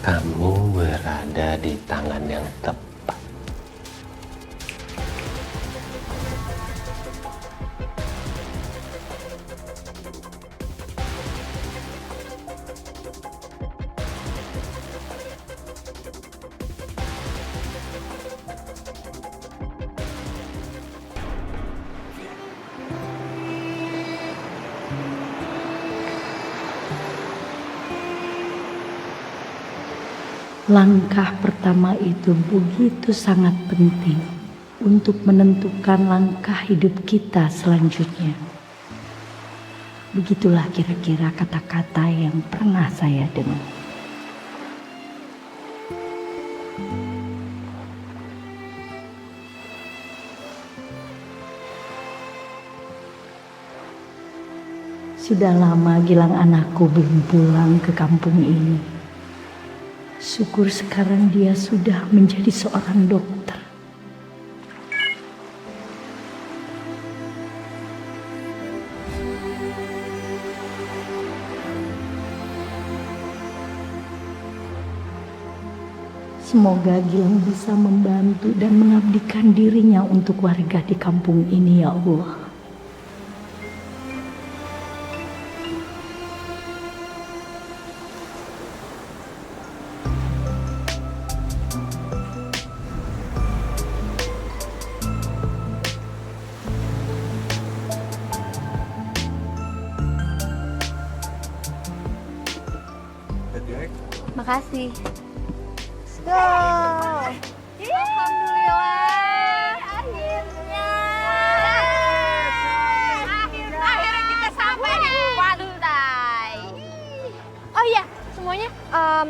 Kamu berada di tangan yang tepat. Langkah pertama itu begitu sangat penting untuk menentukan langkah hidup kita selanjutnya. Begitulah kira-kira kata-kata yang pernah saya dengar. Sudah lama Gilang anakku belum pulang ke kampung ini. Syukur sekarang dia sudah menjadi seorang dokter. Semoga Gilang bisa membantu dan mengabdikan dirinya untuk warga di kampung ini, ya Allah. Makasih. Let's go. Alhamdulillah, akhirnya. Akhirnya kita sampai di pantai. Oh iya, semuanya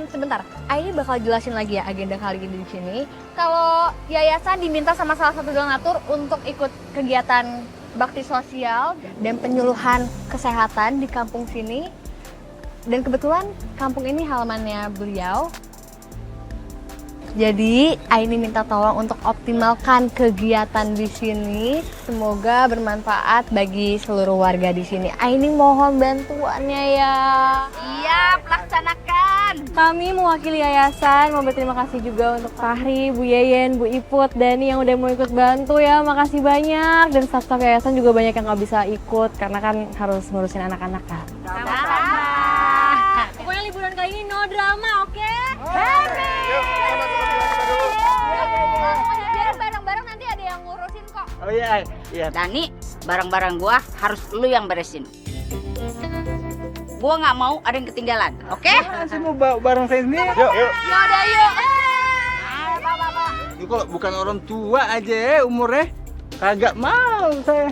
sebentar. Aini bakal jelasin lagi ya agenda kali ini di sini. Kalau yayasan diminta sama salah satu donatur untuk ikut kegiatan bakti sosial dan penyuluhan kesehatan di kampung sini. Dan kebetulan kampung ini halamannya beliau. Jadi Aini minta tolong untuk optimalkan kegiatan di sini. Semoga bermanfaat bagi seluruh warga di sini. Aini mohon bantuannya ya. Iya, laksanakan. Kami mewakili yayasan mau berterima kasih juga untuk Fahri, Bu Yeyen, Bu Iput, Dani yang udah mau ikut bantu ya. Makasih banyak. Dan staf-staf yayasan juga banyak yang nggak bisa ikut karena kan harus ngurusin anak-anak kan. Sama-sama. Pokoknya liburan kali ini no drama, oke? Happy. Biar bareng-bareng nanti ada yang ngurusin kok. Oh iya, iya. Dani, barang-barang gua harus lu yang beresin. Gua nggak mau ada yang ketinggalan, oke? Saya mau bawa barang saya sendiri. Yuk, yuk. Yaudah yuk. Yuk, kalau bukan orang tua aja ya umurnya, kagak mau saya.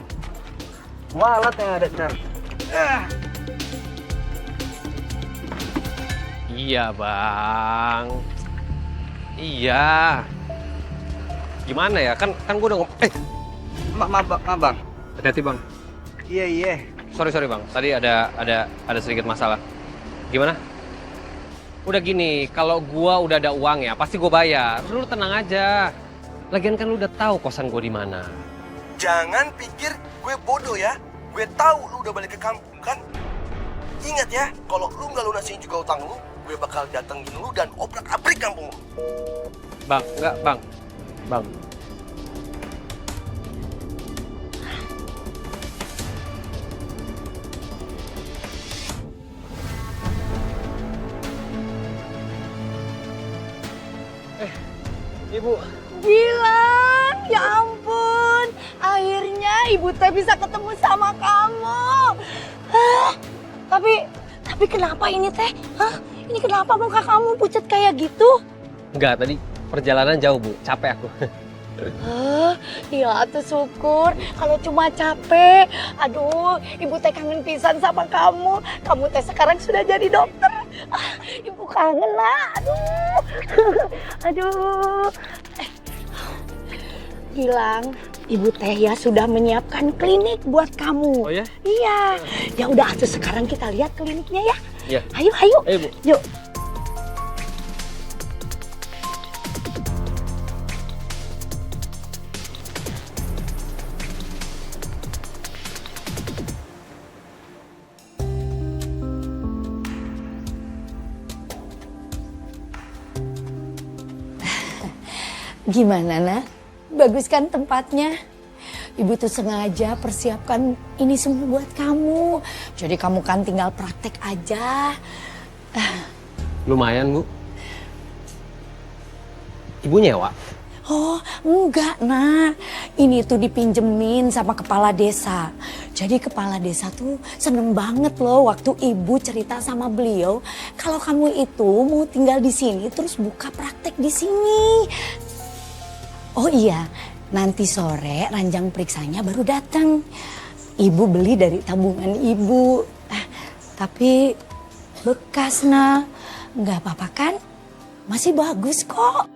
Walat yang ada ntar. Iya bang. Iya. Gimana ya? Kan gue udah ngomong. Maaf bang. Hati-hati bang. Iya. Sorry bang. Tadi ada sedikit masalah. Gimana? Udah gini, kalau gua udah ada uang ya, pasti gue bayar. Lu tenang aja. Lagian kan lu udah tahu kosan gue di mana. Jangan pikir gue bodoh ya. Gue tahu lu udah balik ke kampung kan. Ingat ya, kalau lu nggak lunasin juga utang lu, gue bakal datengin lu dan obrak-abrik kampung lu. Bang, enggak bang. Bang. Ibu. Gilang, ya ampun. Akhirnya ibu teh bisa ketemu sama kamu. Hah? Tapi kenapa ini teh? Hah? Ini kenapa muka kamu pucat kayak gitu? Enggak, tadi perjalanan jauh bu, capek aku. Ya tuh syukur. Kalau cuma capek, aduh, ibu teh kangen pisan sama kamu. Kamu teh sekarang sudah jadi dokter. Ibu kangen lah, aduh. Aduh. Gilang, ibu teh ya sudah menyiapkan klinik buat kamu. Oh ya? Iya. Ya udah atuh sekarang kita lihat kliniknya ya. Iya. Ayo. Ayo bu. Yuk. Gimana, Nak? Bagus kan tempatnya? Ibu tuh sengaja persiapkan ini semua buat kamu. Jadi kamu kan tinggal praktek aja. Lumayan, Bu. Ibu nyewa? Oh, enggak, Nak. Ini tuh dipinjemin sama kepala desa. Jadi kepala desa tuh seneng banget loh waktu ibu cerita sama beliau kalau kamu itu mau tinggal di sini terus buka praktek di sini. Oh iya, nanti sore ranjang periksanya baru datang. Ibu beli dari tabungan ibu. Tapi bekas, Nak. Nggak apa-apa kan? Masih bagus kok.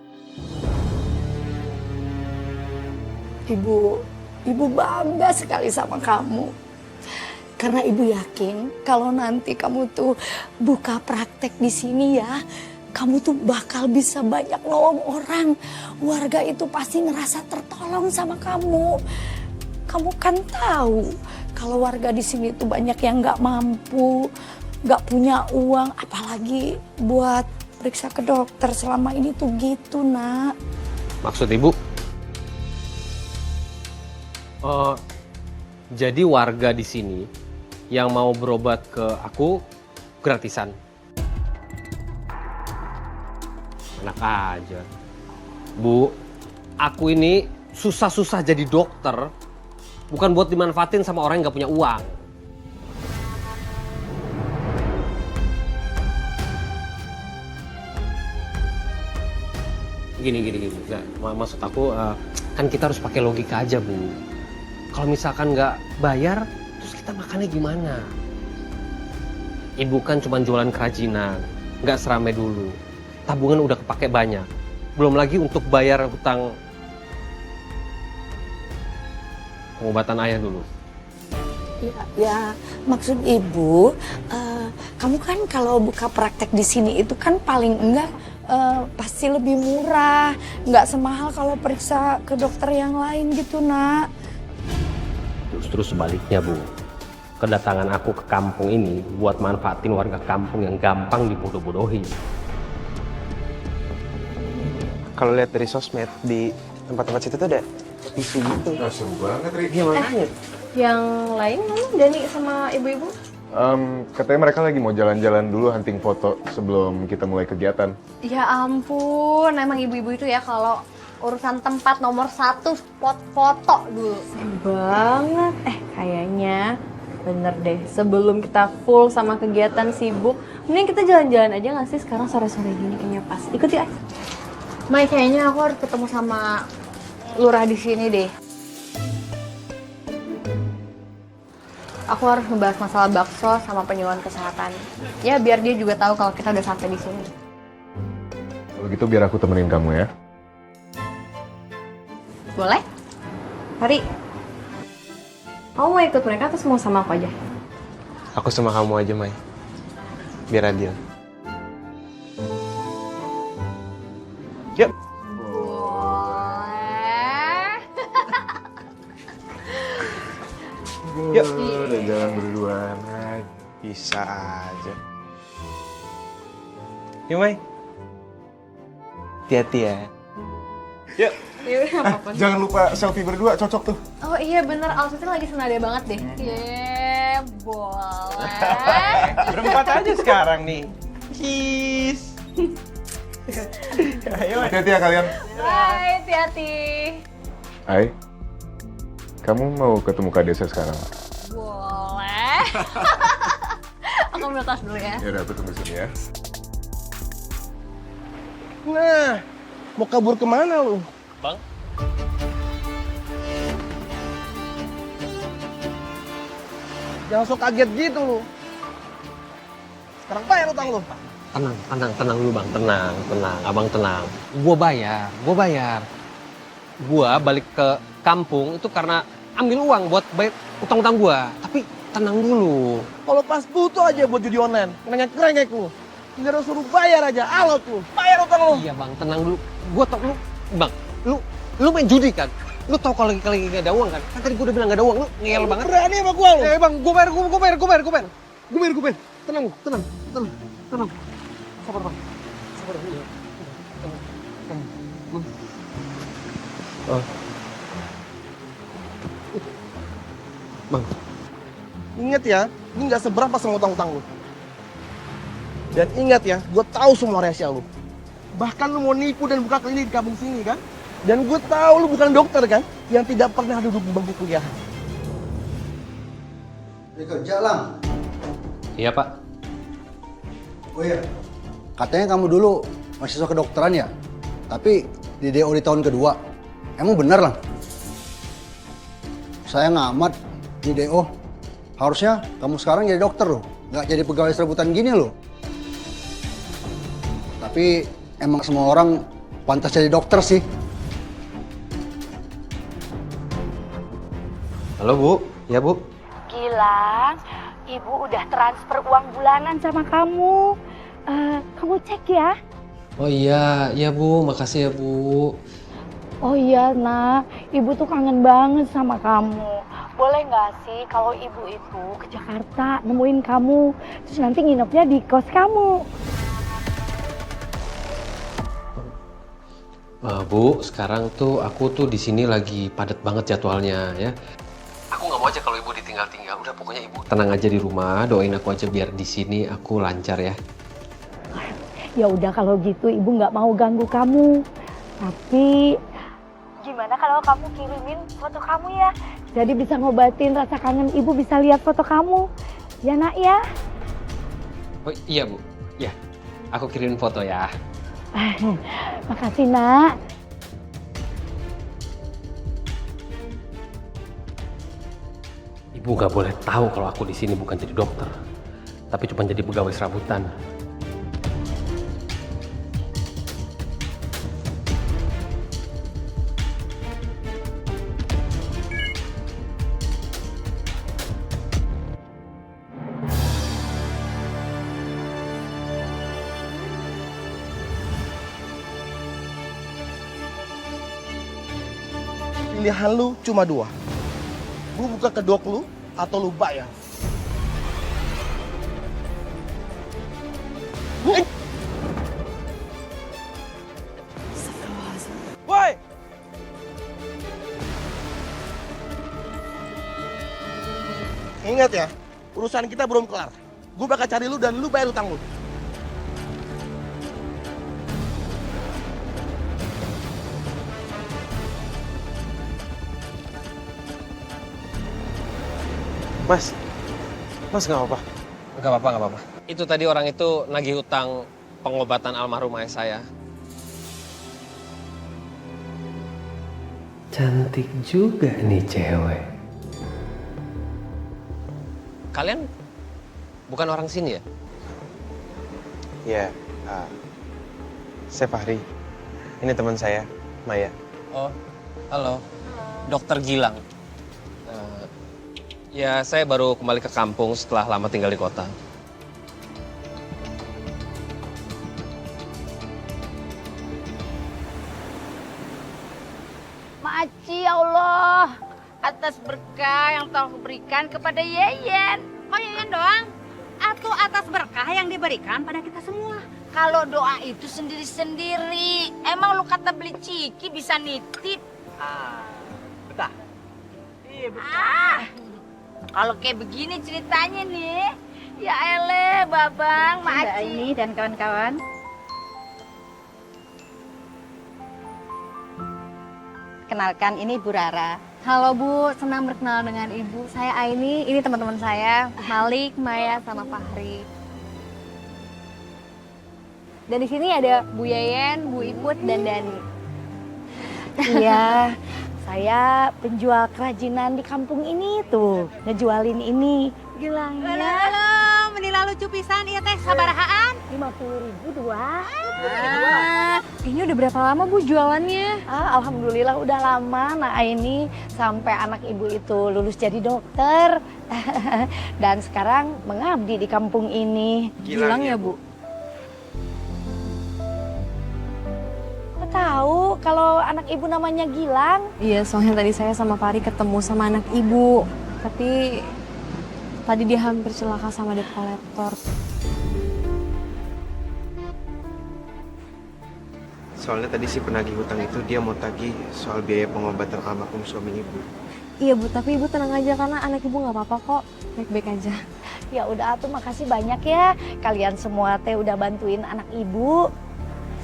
Ibu bangga sekali sama kamu. Karena ibu yakin kalau nanti kamu tuh buka praktek di sini ya, kamu tuh bakal bisa banyak nolong orang. Warga itu pasti ngerasa tertolong sama kamu. Kamu kan tahu kalau warga di sini tuh banyak yang nggak mampu, nggak punya uang, apalagi buat periksa ke dokter. Selama ini tuh gitu, Nak. Maksud Ibu? Jadi warga di sini yang mau berobat ke aku gratisan. Enak aja. Bu, aku ini susah-susah jadi dokter bukan buat dimanfaatin sama orang yang gak punya uang. Gini. Nggak, maksud aku kan kita harus pakai logika aja, Bu. Kalau misalkan nggak bayar, terus kita makannya gimana? Ibu kan cuma jualan kerajinan, nggak seramai dulu. Tabungan udah kepake banyak. Belum lagi untuk bayar hutang pengobatan ayah dulu. Ya, maksud ibu, kamu kan kalau buka praktek di sini itu kan paling enggak pasti lebih murah, nggak semahal kalau periksa ke dokter yang lain gitu, Nak. Justru sebaliknya, Bu. Kedatangan aku ke kampung ini buat manfaatin warga kampung yang gampang dibodoh-bodohi. Kalau lihat dari sosmed di tempat-tempat situ tuh ada isu gitu. Seru banget, Ri. Iya makanya. Yang lain mana Dani sama ibu-ibu? Katanya mereka lagi mau jalan-jalan dulu hunting foto sebelum kita mulai kegiatan. Ya ampun, emang ibu-ibu itu ya kalau urusan tempat nomor 1 spot foto dulu. Banget. Kayaknya bener deh. Sebelum kita full sama kegiatan sibuk, mending kita jalan-jalan aja nggak sih sekarang sore-sore gini kayaknya pas. Ikut ya. Mai, kayaknya aku harus ketemu sama lurah di sini deh. Aku harus ngebahas masalah bakso sama penyuluhan kesehatan. Ya biar dia juga tahu kalau kita udah sampai di sini. Kalau gitu biar aku temenin kamu ya. Boleh? Hari, kamu mau ikut mereka atau mau sama aku aja? Aku sama kamu aja, Mai. Biar adil. Yuk. Boleh. Yuk. Udah jalan berdua. Bisa aja. Yuk, Mai. Hati-hati ya. Yuk. Jangan lupa selfie berdua, cocok tuh. Oh iya bener, outfitnya lagi senada banget deh. Boleh. Berempat aja sekarang nih. Cheese. Ayo. Hati-hati ya kalian. Bye, hati-hati. Hai. Kamu mau ketemu Kak Desa sekarang? Boleh. Aku ambil tas dulu ya. Ya udah, aku tunggu sini ya. Nah, mau kabur kemana lu? Bang? Jangan sok kaget gitu lu. Sekarang bayar utang lu. Tenang dulu, Bang. Tenang. Abang tenang. Gua bayar. Gua balik ke kampung itu karena ambil uang buat bayar utang-utang gua. Tapi tenang dulu. Kalau pas butuh aja buat judi online, ngerengek lu. Tinggal suruh bayar aja, alot lu. Bayar utang lu. Iya, Bang. Tenang dulu. Gua tau lu, Bang. Lu main judi kan? Lu tau kalau lagi gak ada uang kan? Kan tadi gua udah bilang gak ada uang. Lu ngeyel banget. Berani sama gua lu. Bang, gua bayar. Gue bayar. Tenang lu, tenang. Sabar, Bang. Oh. Bang, Ingat ya, ini nggak seberapa sama utang-utang lu. Dan ingat ya, gue tahu semua rahasia lu. Bahkan lu mau nipu dan buka klinik di kampung sini kan? Dan gue tahu lu bukan dokter kan? Yang tidak pernah duduk di bangku kuliah. Kerja Lang. Iya, Pak. Oh iya, katanya kamu dulu mahasiswa kedokteran ya? Tapi di DO di tahun kedua. Emang bener Lang? Saya ngamat di DO. Harusnya kamu sekarang jadi dokter loh. Nggak jadi pegawai serabutan gini loh. Tapi emang semua orang pantas jadi dokter sih. halo Bu. Ya Bu. Gilang, ibu udah transfer uang bulanan sama kamu. Kamu cek ya. Oh iya, iya Bu, makasih ya Bu. Oh iya nak, ibu tuh kangen banget sama kamu. Boleh nggak sih kalau ibu itu ke Jakarta nemuin kamu, terus nanti nginepnya di kos kamu? Bu, sekarang tuh aku tuh di sini lagi padat banget jadwalnya ya. Aku nggak mau aja kalau ibu ditinggal-tinggal. Udah pokoknya ibu tenang aja di rumah, doain aku aja biar di sini aku lancar ya. Ya udah kalau gitu ibu nggak mau ganggu kamu. Tapi gimana kalau kamu kirimin foto kamu ya? Jadi bisa ngobatin rasa kangen ibu, bisa lihat foto kamu. Ya nak ya? Oh iya Bu, ya. Aku kirim foto ya. Makasih nak. Ibu nggak boleh tahu kalau aku di sini bukan jadi dokter, tapi cuma jadi pegawai serabutan. Pilihan lu cuma dua. Lu buka kedok lu atau lu bayar. Woi! Ingat ya, urusan kita belum kelar. Gue bakal cari lu dan lu bayar utang lu. Mas nggak apa-apa. Nggak apa-apa, nggak apa-apa. Itu tadi orang itu nagih utang pengobatan almarhum ayah saya. Cantik juga nih cewek. Kalian bukan orang sini ya? Ya, saya Fahri. Ini teman saya, Maya. Oh, halo. Dokter Gilang. Ya, saya baru kembali ke kampung setelah lama tinggal di kota. Makasih ya Allah atas berkah yang telah berikan kepada Yeyen. Kok Yeyen doang? Atau atas berkah yang diberikan pada kita semua? Kalau doa itu sendiri-sendiri. Emang lu kata beli ciki bisa nitip? Betah. Iya Kalau kayak begini ceritanya nih, ya ele, babang, makasih. Ini dan kawan-kawan. Kenalkan, ini Ibu Rara. Halo Bu, senang berkenalan dengan Ibu. Saya Aini, ini teman-teman saya, Malik, Maya, sama Fahri. Dan di sini ada Bu Yeyen, Bu Iput, dan Dani. Iya, saya penjual kerajinan di kampung ini tuh, ngejualin ini. Gilang ya. Halo, menila lucu pisan, iya teh, sabarahaan. 50.000 dua. Ini udah berapa lama Bu jualannya? Alhamdulillah udah lama. Nah ini sampai anak ibu itu lulus jadi dokter. Dan sekarang mengabdi di kampung ini. Gilang ya Bu? Kok tahu kalau anak ibu namanya Gilang? Iya, soalnya tadi saya sama Fahri ketemu sama anak ibu. Tapi tadi dia hampir celaka sama debt collector. Soalnya tadi si penagih hutang itu dia mau tagih soal biaya pengobatan almarhum suami ibu. Iya Bu, tapi Ibu tenang aja karena anak Ibu nggak apa-apa kok, baik-baik aja. Ya udah atuh, makasih banyak ya. Kalian semua teh udah bantuin anak ibu.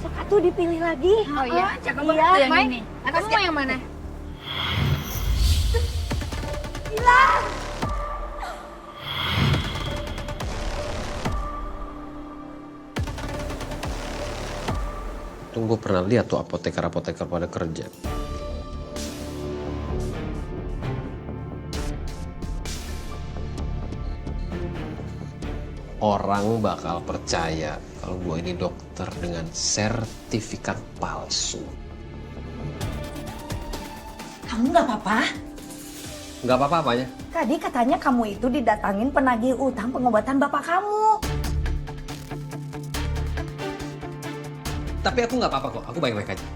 Sok atuh dipilih lagi. Oh iya, cakep banget banget yang ini. Kamu mau yang mana? Tunggu pernah lihat tuh apoteker-apoteker pada kerja. Orang bakal percaya kalau gue ini dokter dengan sertifikat palsu. Kamu nggak apa-apa? Nggak apa-apa apanya? Tadi katanya kamu itu didatangin penagih utang pengobatan bapak kamu. Tapi aku nggak apa-apa kok, aku baik-baik aja.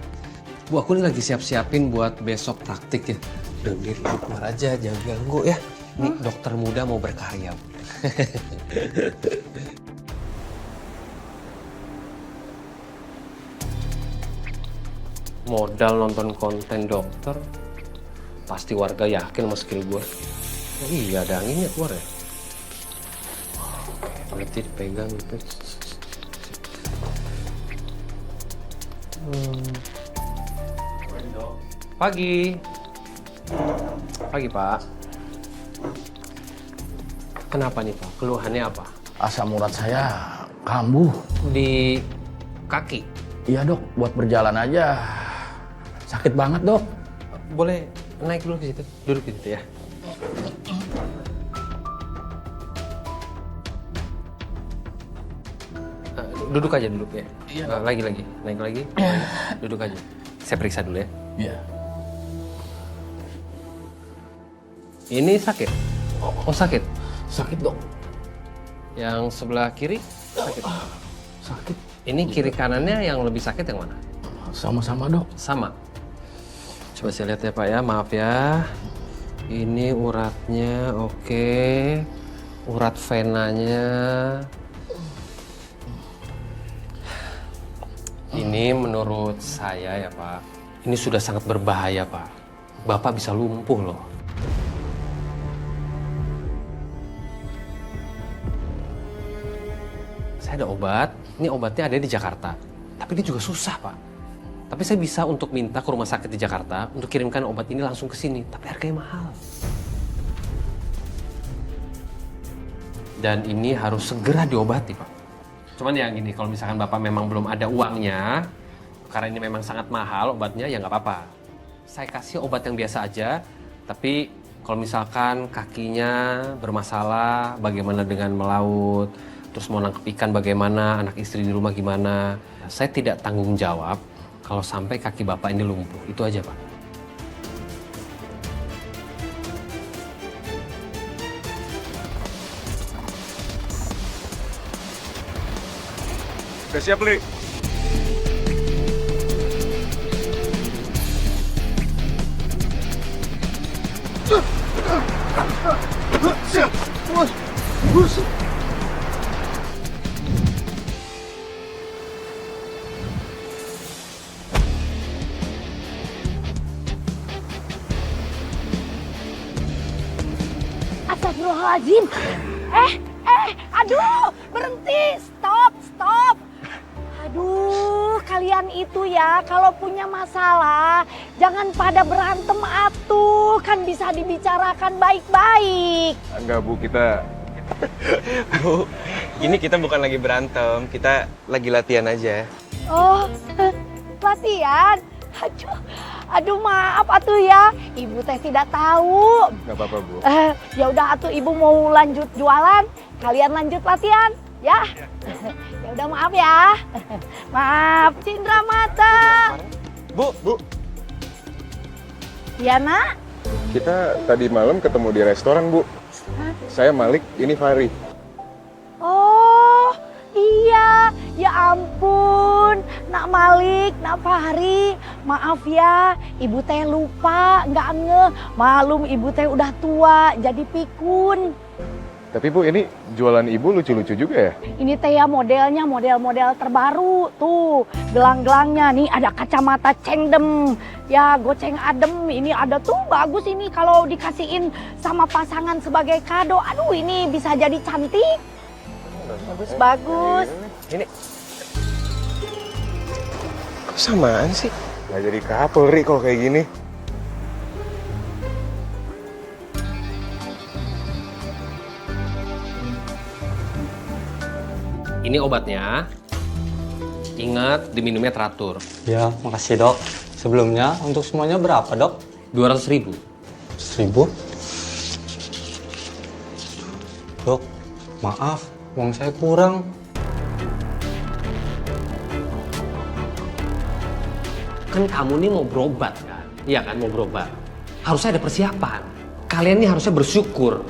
Bu, aku ini lagi siap-siapin buat besok praktik ya. Udah diri keluar aja, jangan ganggu ya. Nih dokter muda mau berkarya. Modal nonton konten dokter, pasti warga yakin sama skill gue. Oh iya, ada anginnya keluar ya. Oke, berarti dipegang gitu. Pagi. Pagi, Pak. Kenapa nih, Pak? Keluhannya apa? Asam urat saya kambuh. Di kaki. Iya dok, buat berjalan aja sakit banget dok. Boleh naik dulu ke situ, duduk di situ ya. Duduk aja duduk ya. Iya. Lagi, naik lagi. Duduk aja. Saya periksa dulu ya. Iya. Ini sakit? Oh sakit? Sakit dok. Yang sebelah kiri sakit? Sakit. Ini kiri kanannya yang lebih sakit yang mana? Sama-sama dok. Sama. Coba saya lihat ya Pak ya, maaf ya. Ini uratnya oke. Urat venanya. Ini menurut saya ya Pak, ini sudah sangat berbahaya Pak. Bapak bisa lumpuh loh. Saya ada obat, ini obatnya ada di Jakarta. Tapi ini juga susah Pak. Tapi saya bisa untuk minta ke rumah sakit di Jakarta untuk kirimkan obat ini langsung ke sini. Tapi harganya mahal. Dan ini harus segera diobati Pak. Cuman ya gini, kalau misalkan Bapak memang belum ada uangnya, karena ini memang sangat mahal obatnya, ya nggak apa-apa. Saya kasih obat yang biasa aja, tapi kalau misalkan kakinya bermasalah, bagaimana dengan melaut, terus mau nangkep ikan bagaimana, anak istri di rumah gimana, saya tidak tanggung jawab kalau sampai kaki Bapak ini lumpuh. Itu aja Pak. Udah siap, Li? Siap, bos. Bos. Astagfirullahaladzim. Aduh, berhenti, stop. Aduh, kalian itu ya kalau punya masalah jangan pada berantem atuh, kan bisa dibicarakan baik-baik. Enggak, Bu, kita... Bu, ini kita bukan lagi berantem, kita lagi latihan aja. Oh, latihan? Aduh maaf atuh ya, ibu teh tidak tahu. Nggak apa-apa, Bu. Ya udah atuh ibu mau lanjut jualan, kalian lanjut latihan, ya. Ya udah maaf ya. Maaf, Cindra Mata. Bu. Ya nak? Kita tadi malam ketemu di restoran, Bu. Saya Malik, ini Fahri. Oh iya, ya ampun, Nak Malik, Nak Fahri, maaf ya, ibu teh lupa, nggak ngeh, malum ibu teh udah tua, jadi pikun. Tapi Bu, ini jualan Ibu lucu-lucu juga ya? Ini teh ya modelnya model-model terbaru tuh. Gelang-gelangnya nih ada kacamata cengdem. Ya goceng adem ini ada tuh bagus ini kalau dikasihin sama pasangan sebagai kado. Aduh ini bisa jadi cantik. Bagus-bagus. Ini kok samaan sih? Nggak jadi couple, Ri, kalau kayak gini. Ini obatnya. Ingat diminumnya teratur. Ya, makasih dok. Sebelumnya untuk semuanya berapa dok? 200.000. 1.000? Dok, maaf, uang saya kurang. Kan kamu nih mau berobat kan? Iya kan mau berobat. Harusnya ada persiapan. Kalian nih harusnya bersyukur.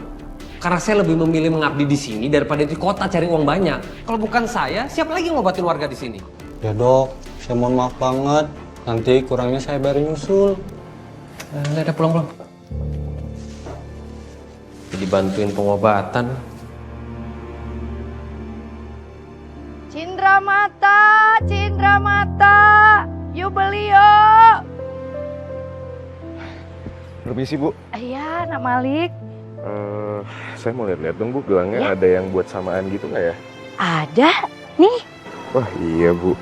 Karena saya lebih memilih mengabdi di sini daripada di kota cari uang banyak. Kalau bukan saya, siapa lagi ngobatin warga di sini? Ya dok, saya mohon maaf banget. Nanti kurangnya saya bayar nyusul. Nggak ada pulang-pulang. Jadi bantuin pengobatan. Cindra mata, yuk beli yuk. Permisi Bu. Iya, Nak Malik. Saya mau lihat-lihat dong Bu, gelangnya ada yang buat samaan gitu nggak ya? Ada, nih. Wah iya Bu.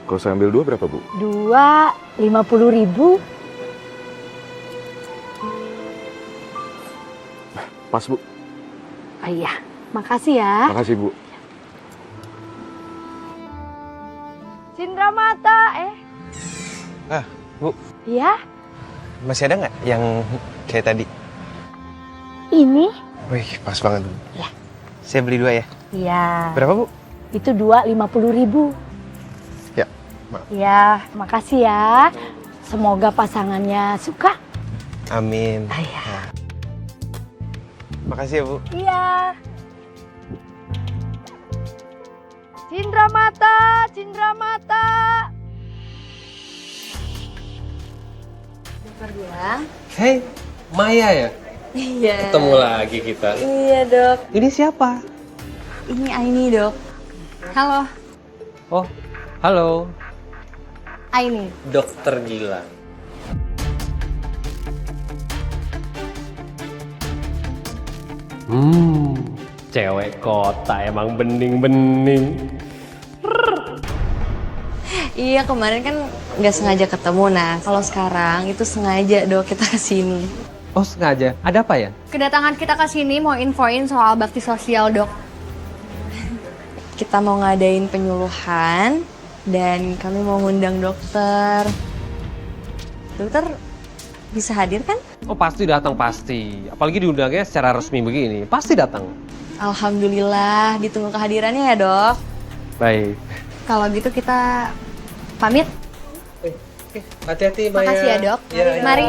Kalau saya ambil 2 berapa Bu? 2, 50.000. Pas Bu. Oh iya, makasih ya. Makasih Bu. Cindra mata, Bu, Iya, masih ada nggak yang kayak tadi? ini. Wih, pas banget. Ya. Saya beli 2 ya. Iya. Berapa Bu? Itu 2, 50.000. Ya, Ya, makasih ya. Semoga pasangannya suka. Amin. Iya. Makasih ya Bu. Iya. Cindra mata. Dokter bilang. Hei, Maya ya? Iya. Ketemu lagi kita. Iya dok. Ini siapa? Ini Aini dok. Halo. Oh, halo. Aini. Dokter Gilang. Cewek kota emang bening-bening. Iya kemarin kan nggak sengaja ketemu. Nah kalau sekarang itu sengaja dok kita kesini. Oh sengaja? Ada apa ya? Kedatangan kita ke sini mau infoin soal bakti sosial, Dok. Kita mau ngadain penyuluhan dan kami mau ngundang dokter. Dokter bisa hadir kan? Oh pasti datang pasti. Apalagi diundangnya secara resmi begini. Pasti datang. Alhamdulillah ditunggu kehadirannya ya dok. Baik. Kalau gitu kita pamit. Hati-hati Maya. Makasih ya, Dok. Mari.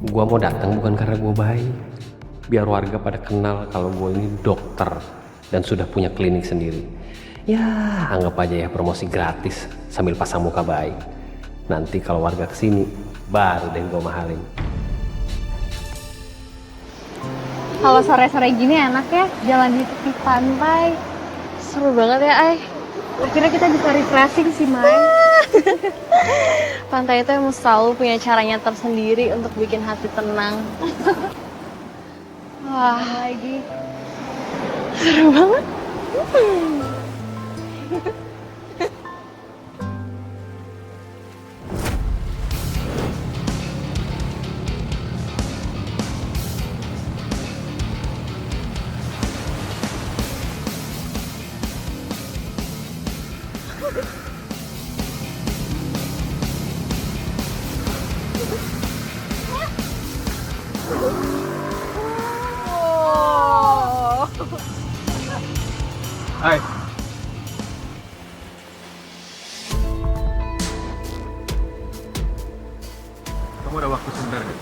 Gua mau datang bukan karena gua baik. Biar warga pada kenal kalau gua ini dokter dan sudah punya klinik sendiri. Ya, anggap aja ya promosi gratis sambil pasang muka baik. Nanti kalau warga kesini, baru deh gua mahalin. Kalau sore-sore gini enak ya jalan di tepi pantai. Seru banget ya Ay. Akhirnya kita bisa refreshing sih, Mai. Pantai itu emang selalu punya caranya tersendiri untuk bikin hati tenang. Wah, Lagi. seru banget. Hai. Kamu ada waktu sebentar nggak?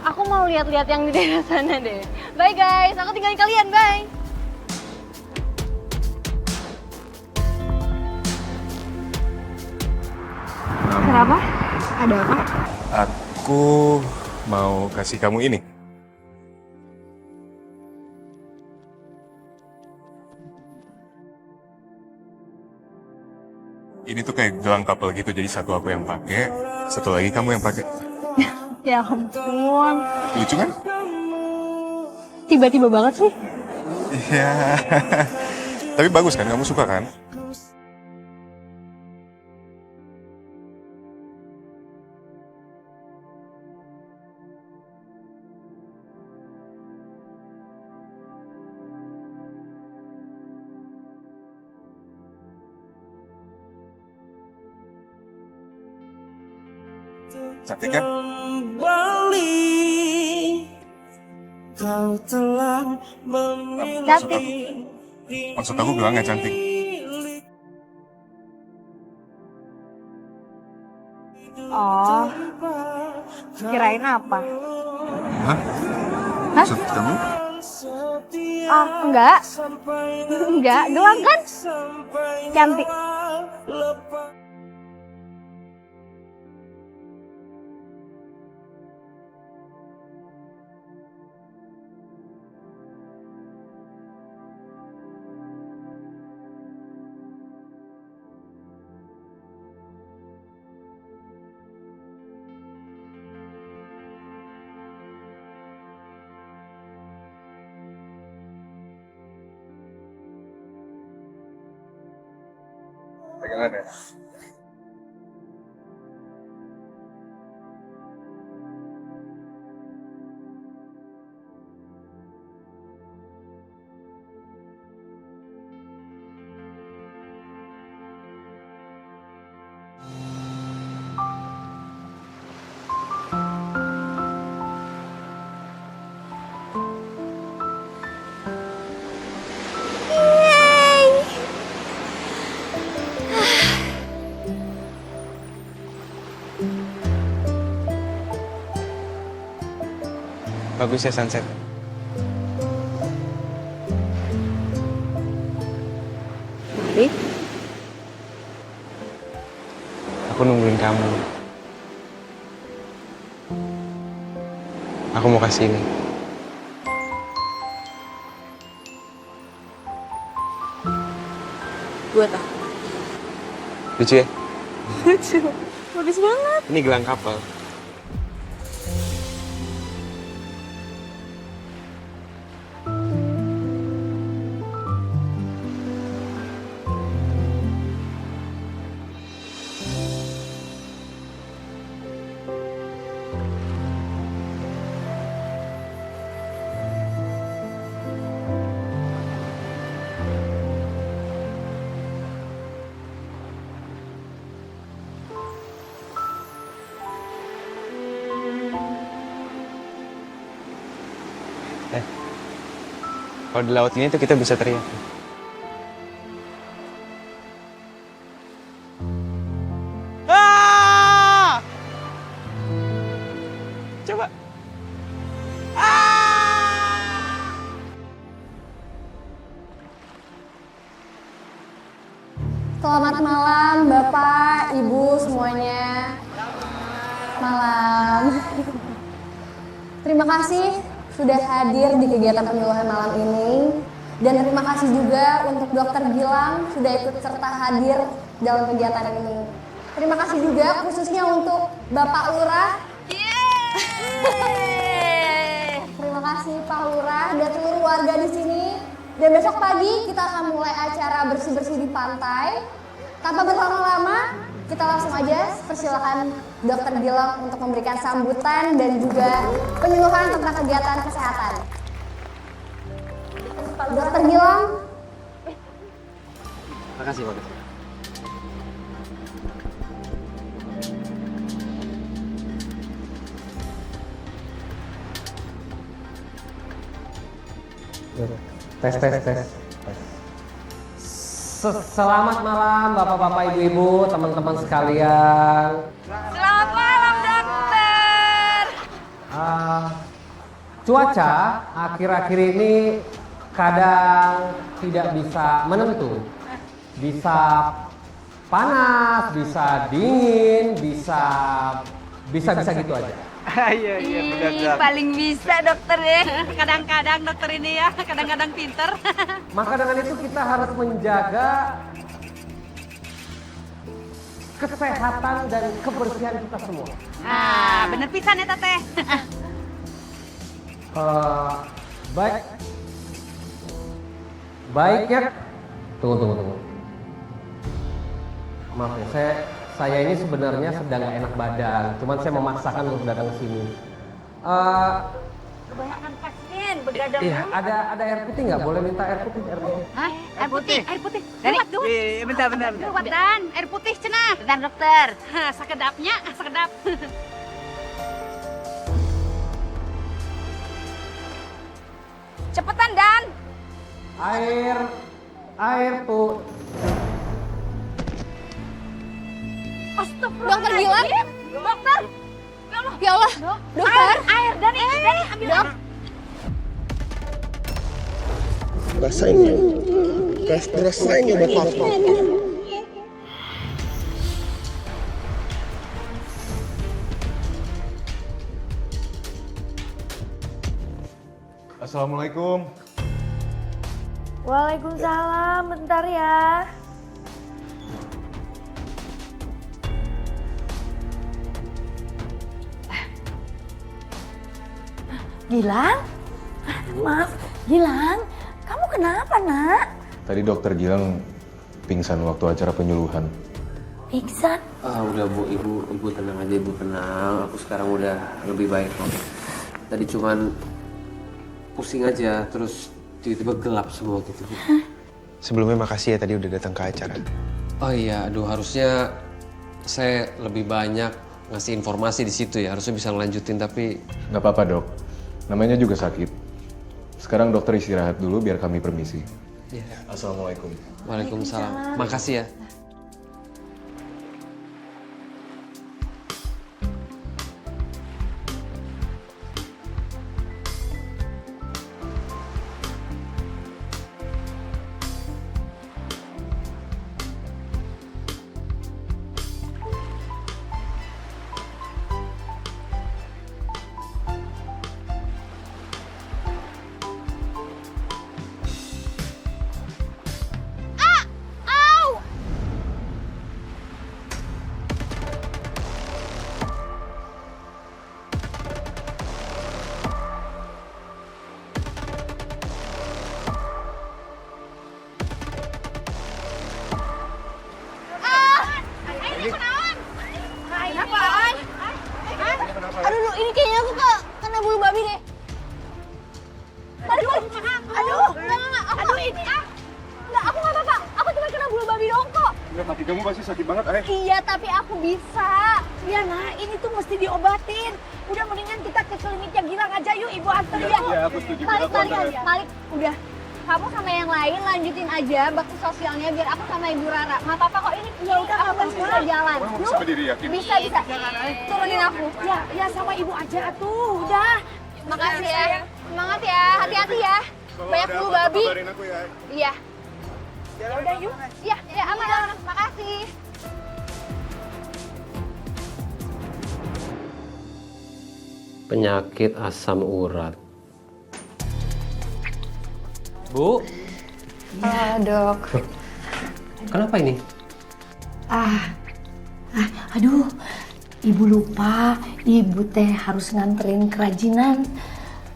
Aku mau lihat-lihat yang di daerah sana deh. Bye guys, aku tinggalin kalian, bye. Kenapa? Ada apa? Aku mau kasih kamu ini. Ini tuh kayak gelang couple gitu, jadi satu aku yang pakai, satu lagi kamu yang pakai. Ya ampun. Lucu kan? Tiba-tiba banget sih. Iya. Tapi bagus kan? Kamu suka kan? Cantik kan? Cantik. Maksud aku gelangnya cantik. Oh, kirain apa? Hah? Maksud kamu? Ah, enggak. Enggak, gelang kan? Cantik. Pegangan ya? Bagus ya sunset. Tapi Aku nungguin kamu. Aku mau kasih ini. Buat apa? Lucu ya? Lucu. Bagus banget. Ini gelang couple. Kalau di laut ini tuh kita bisa teriak. Ah! Coba. Selamat malam Bapak, Ibu semuanya. Malam. Terima kasih sudah hadir di kegiatan penyuluhan malam ini. Dan terima kasih juga untuk Dokter Gilang sudah ikut serta hadir dalam kegiatan ini. Terima kasih juga khususnya untuk Bapak Lurah. Terima kasih Pak Lurah dan seluruh warga di sini. Dan besok pagi kita akan mulai acara bersih-bersih di pantai. Tanpa berlama-lama, kita langsung aja persilakan Dokter Gilang untuk memberikan sambutan dan juga penyuluhan tentang kegiatan kesehatan. Dokter Gilang. Makasih, makasih. Tes. Selamat malam Bapak-bapak, Ibu-ibu, teman-teman sekalian. Selamat malam, dokter. Cuaca akhir-akhir ini kadang tidak bisa menentu. Bisa panas, bisa dingin, bisa gitu aja. Iya, benar, Dok. Paling bisa dokter ya. Kadang-kadang dokter ini ya, kadang-kadang pinter. Maka dengan itu kita harus menjaga kesehatan dan kebersihan kita semua. Ah, bener pisan ya Tete. Baik. Baiknya. Tunggu. Maaf ya, saya ini sebenarnya sedang gak enak badan. Cuman saya memaksakan untuk datang ke sini. Kebanyakan pasien begadang. Iya, ada air putih nggak? Boleh minta air putih? Hah? Air putih. Dari Bentar. Lewat dan air putih cenah. Dan dokter. Sekedapnya, sekedap. Cepetan Dan. Air tuh. Astagfirullah. Dokter bilang. Dokter. Ya Allah, dokter. Air Dani ambil. Dok, Rasain ya. Rasain ya buat papa. Assalamualaikum. Waalaikumsalam, bentar ya. Gilang? Maaf, Gilang. Kamu kenapa, Nak? Tadi dokter Gilang pingsan waktu acara penyuluhan. Pingsan? Udah Bu, Ibu tenang aja, Ibu tenang. Aku sekarang udah lebih baik kok. Tadi cuman pusing aja, terus tiba-tiba gelap semua gitu. Sebelumnya makasih ya tadi udah datang ke acara. Oh iya, aduh harusnya saya lebih banyak ngasih informasi di situ ya. Harusnya bisa ngelanjutin tapi Nggak apa-apa dok, namanya juga sakit. Sekarang dokter istirahat dulu biar kami permisi. ya. Assalamualaikum. Waalaikumsalam. Makasih ya. aduh, ini kayaknya aku kena bulu babi deh. Aduh, enggak, aku ini. Enggak, aku nggak apa-apa. Aku cuma kena bulu babi doang kok. Enggak, kaki kamu pasti sakit banget, Iya, tapi aku bisa. Ya, Nak, ini tuh mesti diobatin. Udah mendingan kita ke kliniknya Gilang aja yuk, Ibu antar ya. Iya, aku setuju. Malik, udah. Kamu sama yang lain lanjutin aja bakti sosialnya biar aku sama Ibu Rara. Nggak apa-apa kok, ini Ya udah, aku kapan bisa sekarang? jalan. Bisa berdiri yakin? Bisa. Turunin aku. Ya sama Ibu aja tuh, udah. Makasih ya. Semangat ya, hati-hati ya. Banyak bulu babi. Aku ya. Iya. Ya udah yuk. Iya, aman. Makasih. Penyakit asam urat. Bu, Dok. kenapa ini? Aduh, Ibu lupa. Ibu teh harus nganterin kerajinan.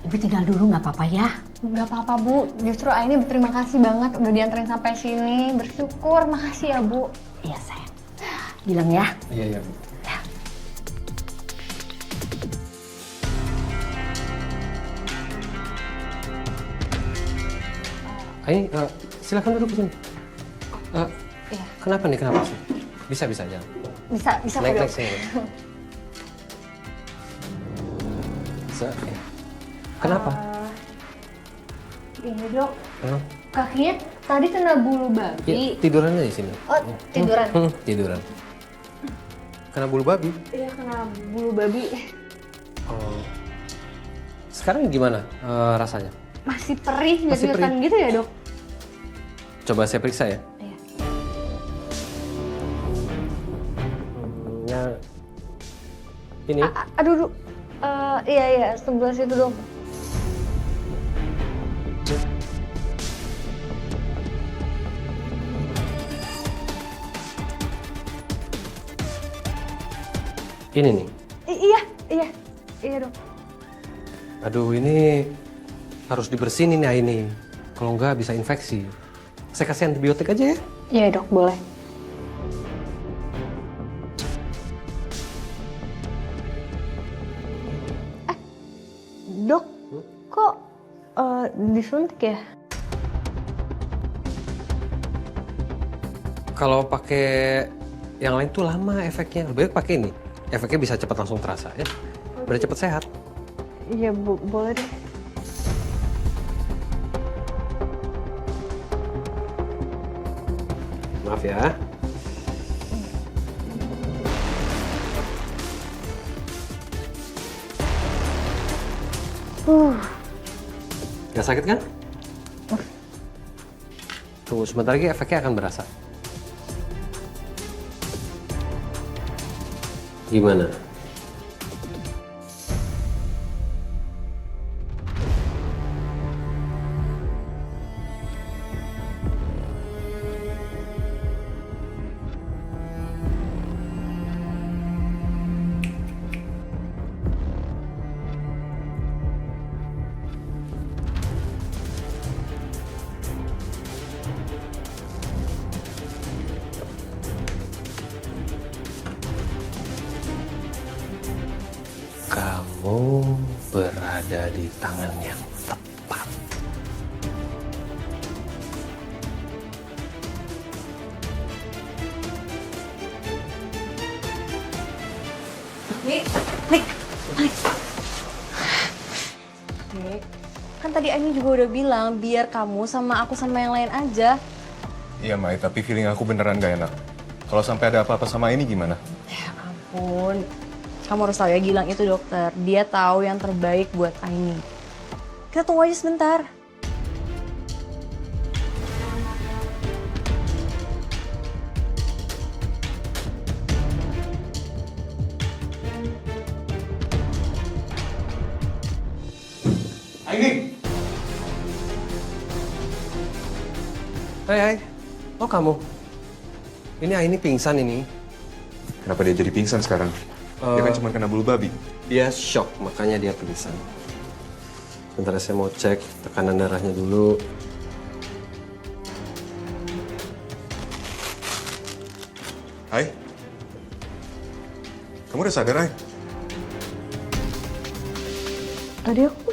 Ibu tinggal dulu nggak apa-apa ya? Nggak apa-apa Bu, justru Aini berterima kasih banget udah dianterin sampai sini. Bersyukur, makasih ya Bu. Iya sayang. Bilang ya. Iya. Aini, silakan duduk di sini. Kenapa sih? Bisa aja. Bisa Naik Dok. sini. Kenapa? Ini Dok, Kenapa? kakinya tadi kena bulu Ya, babi. tiduran aja di sini. Oh, tiduran. Tiduran. Kena bulu babi? Iya, kena bulu babi. Oh. Sekarang gimana rasanya? Masih perih, Masih nyet-nyetan gitu ya Dok? Coba saya periksa ya. Iya. Yang ini. Aduh. Iya, sebelah situ dong. Ini nih. Iya dong. Aduh, ini harus dibersihin ini. Kalau enggak bisa infeksi. Saya kasih antibiotik aja ya. Iya dok, boleh. Dok, kok disuntik ya? Kalau pakai yang lain tuh lama efeknya. Lebih baik pakai ini. Efeknya bisa cepat langsung terasa ya. Biar cepat sehat. Iya, boleh deh. Maaf ya. Gak sakit kan? Tunggu sebentar lagi efeknya akan berasa. Gimana? Kamu berada di tangan yang tepat. Nik. Kan tadi Aini juga udah bilang biar kamu sama aku sama yang lain aja. Iya, Mai, tapi feeling aku beneran gak enak. Kalau sampai ada apa-apa sama ini gimana? Ya ampun. Kamu harus tahu ya, Gilang itu dokter. Dia tahu yang terbaik buat Aini. Kita tunggu aja sebentar. Aini! Hai. Oh kamu? Ini Aini pingsan ini. Kenapa dia jadi pingsan sekarang? Dia kan cuma kena bulu babi. Dia shock, makanya dia pingsan. Sebentar saya mau cek tekanan darahnya dulu. Hai? Kamu udah sadar, Hai? Tadi aku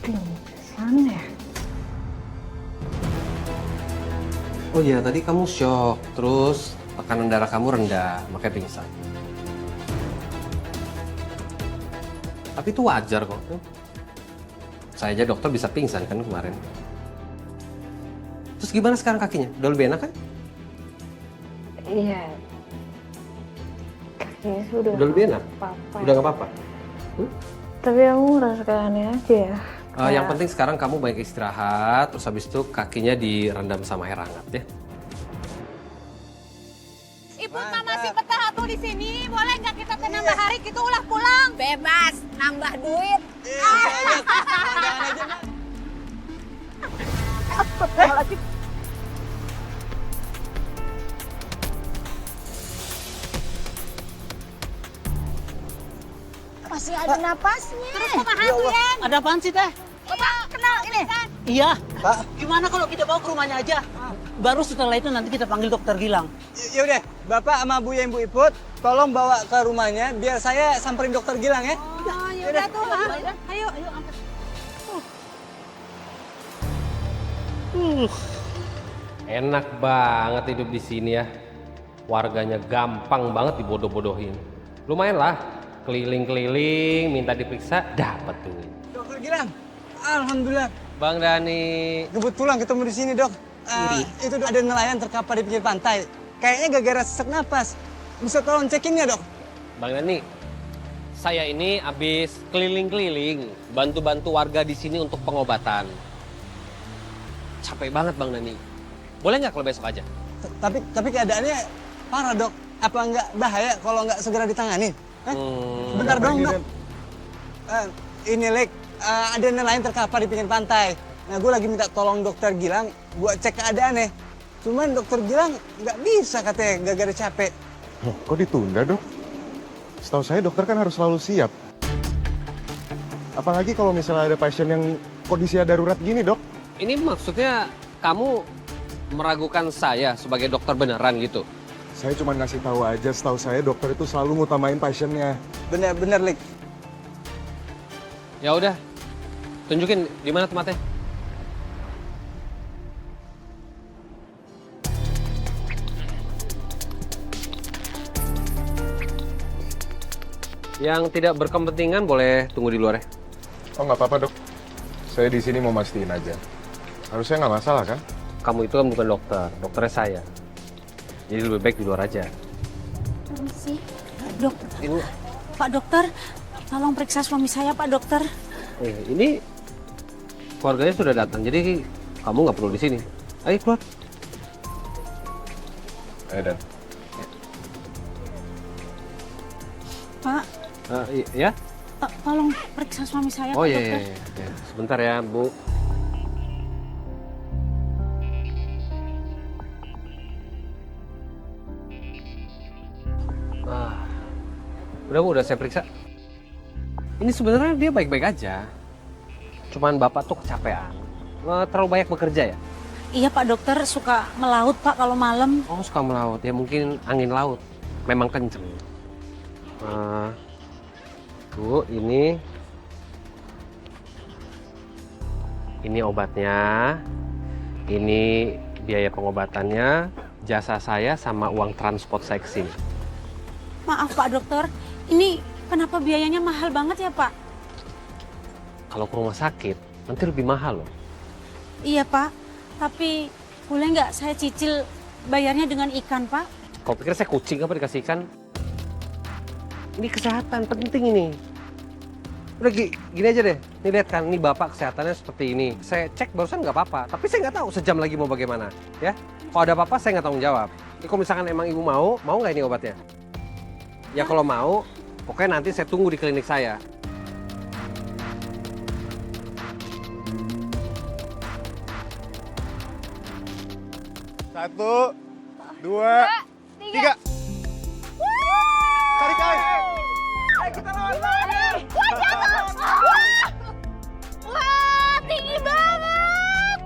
pingsan ya. Oh iya, tadi kamu shock, terus tekanan darah kamu rendah, makanya pingsan. Tapi itu wajar kok. Saya aja dokter bisa pingsan kan kemarin. Terus gimana sekarang kakinya? Udah lebih enak kan? Iya. Kakinya sih udah Udah lebih enak? apa-apa. Udah nggak apa-apa? Tapi aku ngerasa kayak aneh aja ya. Yang penting sekarang kamu banyak istirahat, terus habis itu kakinya direndam sama air hangat ya. Ibu mama si betah atuh di sini. Boleh nggak kita nambah hari gitu ulah pulang? Bebas, nambah duit. Masih ada napasnya. Terus kumaha tuh ya? Ada apaan sih, Teh? Bapak kenal ini? Iya. Pak, gimana kalau kita bawa ke rumahnya aja? Baru setelah itu nanti kita panggil dokter Gilang. Ya udah, Bapak sama Bu Ibu Iput tolong bawa ke rumahnya biar saya samperin dokter Gilang ya. Oh, yaudah tuh. Ayo angkat. Enak banget hidup di sini ya. Warganya gampang banget dibodoh-bodohin. Lumayan lah, keliling-keliling, minta diperiksa, dapat duit. Dokter Gilang, alhamdulillah. Bang Dani. Kebetulan ketemu di sini, Dok. Itu ada nelayan terkapar di pinggir pantai. Kayaknya gara-gara sesak napas. Bisa tolong cekin nggak, Dok? Bang Dani, saya ini habis keliling-keliling, bantu-bantu warga di sini untuk pengobatan. Capek banget Bang Dani. Boleh nggak kalau besok aja? Tapi keadaannya Parah dok, apa nggak bahaya kalau nggak segera ditangani? Bentar dong dok. Ini Lek, ada nelayan terkapar di pinggir pantai. Nah gue lagi minta tolong dokter Gilang buat cek keadaannya. Cuman dokter Gilang nggak bisa katanya, gara-gara capek. Loh, kok ditunda dok? Setahu saya dokter kan harus selalu siap. Apalagi kalau misalnya ada pasien yang kondisinya darurat gini dok. Ini maksudnya kamu meragukan saya sebagai dokter beneran gitu? Saya cuma ngasih tahu aja, setahu saya dokter itu selalu ngutamain pasiennya. Bener-bener Lek. Ya udah, tunjukin di mana tempatnya. Yang tidak berkepentingan boleh tunggu di luar ya. Oh nggak apa-apa dok. Saya di sini mau mastiin aja. Harusnya nggak masalah kan? Kamu itu kan bukan dokter, dokternya saya. Jadi lebih baik di luar aja. Permisi, dok. Pak dokter, tolong periksa suami saya, Pak dokter. Ini keluarganya sudah datang, jadi kamu nggak perlu di sini. Ayo keluar. Ayo Dan. Pak, Ya? tolong periksa suami saya, Oh Pak iya, dokter. iya. Sebentar ya, Bu. Udah saya periksa. Ini sebenarnya dia baik-baik aja. Cuman Bapak tuh kecapean. Terlalu banyak bekerja ya? Iya Pak dokter, suka melaut Pak kalau malam. Oh suka melaut, ya mungkin angin laut. Memang kenceng. Bu, ini obatnya. Ini biaya pengobatannya, jasa saya sama uang transport saya kesini. Maaf Pak dokter, ini kenapa biayanya mahal banget ya Pak? Kalau ke rumah sakit, nanti lebih mahal loh. Iya Pak, tapi boleh nggak saya cicil bayarnya dengan ikan Pak? Kau pikir saya kucing apa dikasih ikan? Ini kesehatan penting ini. Udah gini aja deh, nih lihat kan, ini Bapak kesehatannya seperti ini. Saya cek barusan nggak apa-apa, tapi saya nggak tahu sejam lagi mau bagaimana. Ya, kalau ada apa-apa saya nggak tanggung jawab. Jadi kalau misalkan emang Ibu mau nggak ini obatnya? Ya kalau mau, pokoknya nanti saya tunggu di klinik saya. Satu, dua, tiga. Tarik guys. Ayo kita lawan lagi. Wah jatuh. Wah. Wah tinggi banget.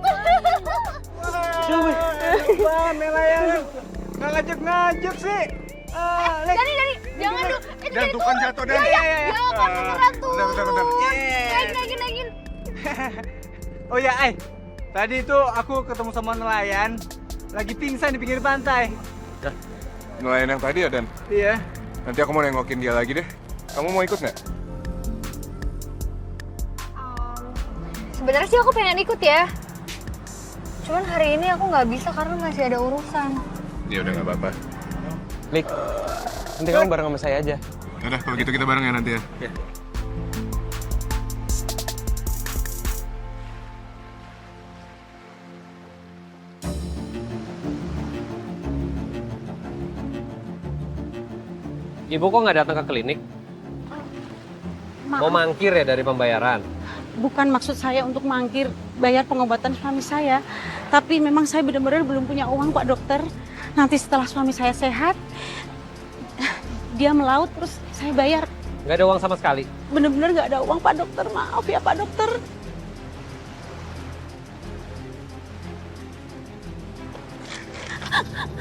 Wah, nelayan. Nggak ngajak-ngajak sih. Dani, jangan dulu. Dan tuh kan jatuh Dan. Ya, kan beneran tuh. Bentar. Naikin. Oh ya, tadi itu aku ketemu sama nelayan. Lagi pingsan di pinggir pantai. Nelayan yang tadi ya Dan? Iya. Nanti aku mau nengokin dia lagi deh. Kamu mau ikut nggak? Sebenarnya sih aku pengen ikut ya. Cuman hari ini aku nggak bisa karena masih ada urusan. Ya udah nggak apa-apa. Lik, nanti kamu bareng sama saya aja. Yaudah kalau gitu kita bareng ya nanti ya. Ya. Ibu kok nggak datang ke klinik? Mau mangkir ya dari pembayaran? Bukan maksud saya untuk mangkir bayar pengobatan suami saya. Tapi memang saya benar-benar belum punya uang Pak dokter. Nanti setelah suami saya sehat, dia melaut terus saya bayar. Nggak ada uang sama sekali? Benar-benar nggak ada uang Pak dokter. Maaf ya Pak dokter.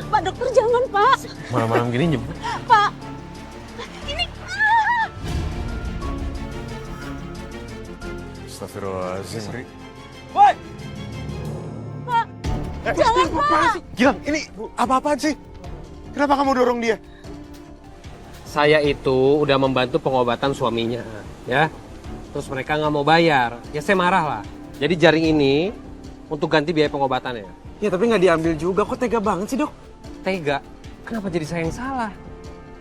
Pak dokter jangan Pak. Malam-malam gini nyebut. Pak. Ini. Astagfirullahaladzim. Woi! Pak. Jangan Pak. Gilang, ini apa-apaan sih? Kenapa kamu dorong dia? Saya itu udah membantu pengobatan suaminya, ya. Terus mereka nggak mau bayar, ya saya marah lah. Jadi jaring ini untuk ganti biaya pengobatannya. Ya tapi nggak diambil juga, kok tega banget sih dok? Tega? Kenapa jadi saya yang salah?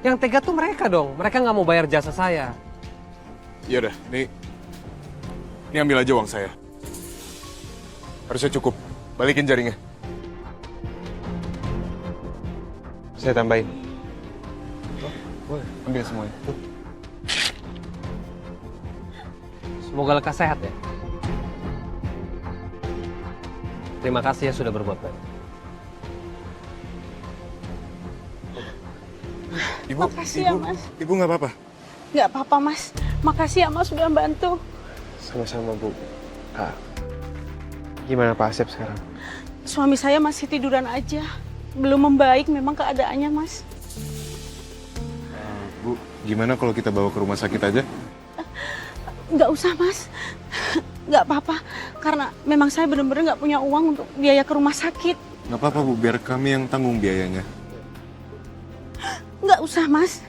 Yang tega tuh mereka dong, mereka nggak mau bayar jasa saya. Ya udah, ini ambil aja uang saya. Harusnya cukup. Balikin jaringnya. Saya tambahin. Boleh, ambil semuanya. Semoga lekas sehat ya. Terima kasih ya sudah berbuat baik. Ibu, Makasih ya, Mas. Ibu nggak apa-apa? Nggak apa-apa, Mas. Makasih ya, Mas, sudah bantu. Sama-sama, Bu. Gimana Pak Asep sekarang? Suami saya masih tiduran aja. Belum membaik memang keadaannya, Mas. Bu, gimana kalau kita bawa ke rumah sakit aja? Nggak usah, Mas. Nggak apa-apa. Karena memang saya benar-benar nggak punya uang untuk biaya ke rumah sakit. Nggak apa-apa Bu, biar kami yang tanggung biayanya. Nggak usah, Mas.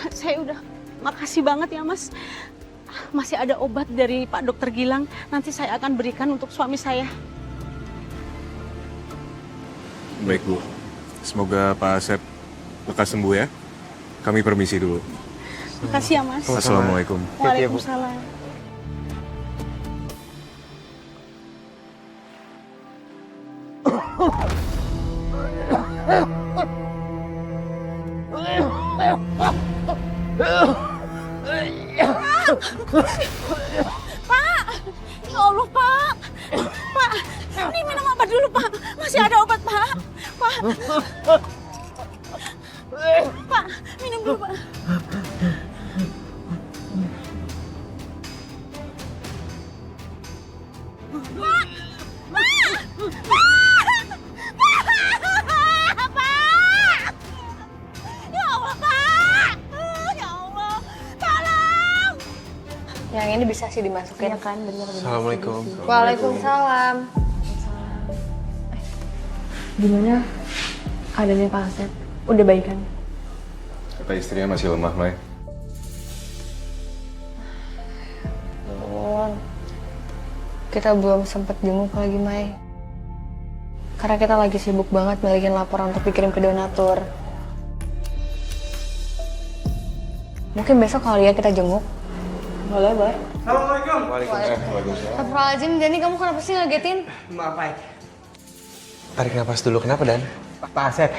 Saya udah makasih banget ya, Mas. Masih ada obat dari Pak Dokter Gilang. Nanti saya akan berikan untuk suami saya. Baik Bu, semoga Pak Asep lekas sembuh ya. Kami permisi dulu. Makasih ya, Mas. Assalamualaikum. Waalaikumsalam. Pak! Ya Allah, Pak! Pak, ini minum obat dulu, Pak. Masih ada obat, Pak. Pak! Pak, minum dulu, Pak. Pak! Pak! Pak! Ya Allah, Pak! Ya Allah, tolong! Yang ini bisa sih dimasukin. Iya kan, bener. Assalamualaikum. Waalaikumsalam. Gimana keadaannya Pak Asep? Udah baik kan? Kata istrinya masih lemah, Mai. Kita belum sempet jenguk lagi, Mai. Karena kita lagi sibuk banget milikin laporan untuk dikirim ke donatur. Mungkin besok kali ya kita jenguk. Boleh, Bar. Assalamualaikum. Waalaikumsalam. Astagfirullahaladzim, Dani kamu kenapa sih ngagetin? Maaf, Pai. Tarik napas dulu. Kenapa, Dan? Pak Asep.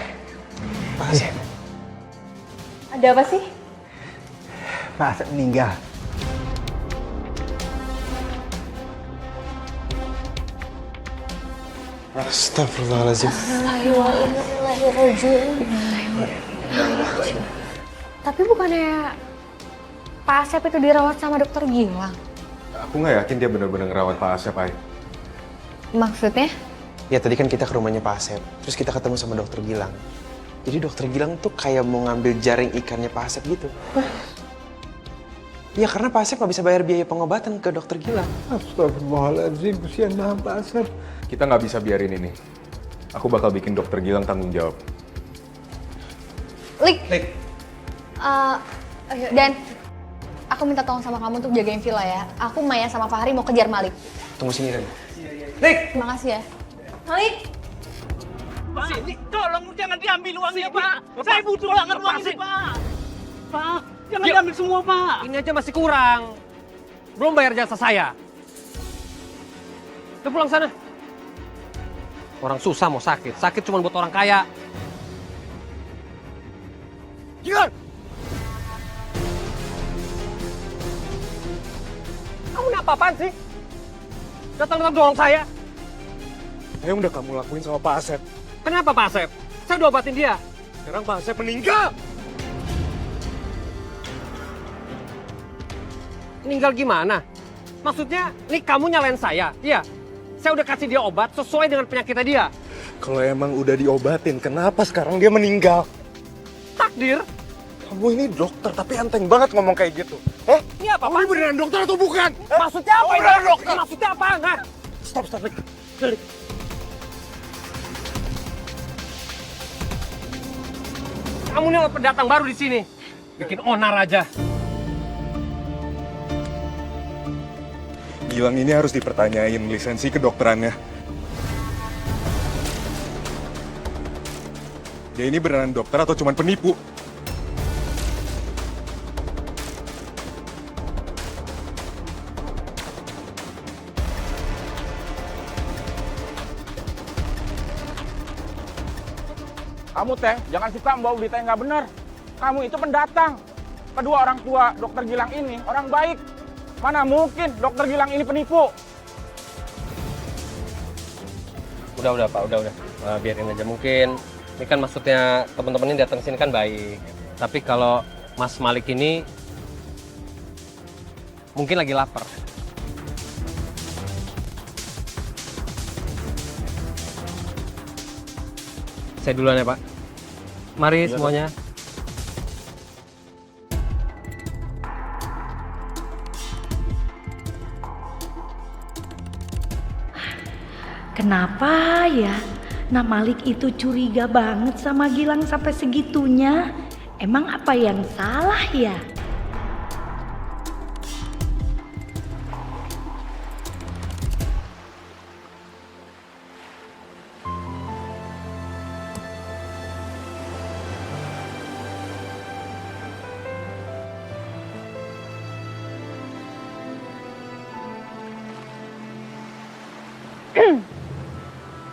Pak Asep. Ada apa sih? Pak Asep meninggal. Astagfirullahaladzim. Tapi bukannya Pak Asep itu dirawat sama dokter Gilang? Aku nggak yakin dia benar-benar ngerawat Pak Asep, Ai. Maksudnya? Ya tadi kan kita ke rumahnya Pak Asep, terus kita ketemu sama dokter Gilang. Jadi dokter Gilang tuh kayak mau ngambil jaring ikannya Pak Asep gitu. Ya karena Pak Asep nggak bisa bayar biaya pengobatan ke dokter Gilang. Astagfirullahaladzim, kesian banget Pak Asep. Kita nggak bisa biarin ini. Aku bakal bikin dokter Gilang tanggung jawab. Lik. Dan aku minta tolong sama kamu untuk jagain villa ya. Aku, Maya, sama Fahri mau kejar Malik. Tunggu sini, Ren. Lik! Terima kasih ya. Malik! Pak, ini tolong jangan diambil uangnya, Pak. Saya butuh banget uang ini, Pak. Pak, jangan diambil semua, Pak. Ini aja masih kurang. Belum bayar jasa saya. Udah pulang sana. Orang susah mau sakit. Sakit cuma buat orang kaya. Jigar! Kamu ini apa-apaan sih? Datang-datang dorong saya. Yang udah kamu lakuin sama Pak Asep. Kenapa Pak Asep? Saya udah obatin dia. Sekarang Pak Asep meninggal. Meninggal gimana? Maksudnya, nih kamu nyalain saya? Iya. Saya udah kasih dia obat sesuai dengan penyakitnya dia. Kalau emang udah diobatin, kenapa sekarang dia meninggal? Takdir. Kamu ini dokter, tapi enteng banget ngomong kayak gitu. Eh? Ini apa? Kamu beneran dokter atau bukan? Maksudnya apa? Kamu beneran dokter? Maksudnya apa? Hah? Stop, Lik. Kamu ini pendatang baru di sini. Bikin onar aja. Gilang ini harus dipertanyain lisensi kedokterannya. Dia ini beneran dokter atau cuma penipu? Kamu teh jangan suka membawa berita yang nggak benar. Kamu itu pendatang. Kedua orang tua dokter Gilang ini orang baik. Mana mungkin dokter Gilang ini penipu? Udah Pak, udah. Biarin aja, mungkin ini kan maksudnya teman-teman ini datang sini kan baik. Tapi kalau Mas Malik ini mungkin lagi lapar. Saya duluan ya Pak. Mari semuanya. Kenapa ya Nak Malik itu curiga banget sama Gilang sampai segitunya? Emang apa yang salah ya?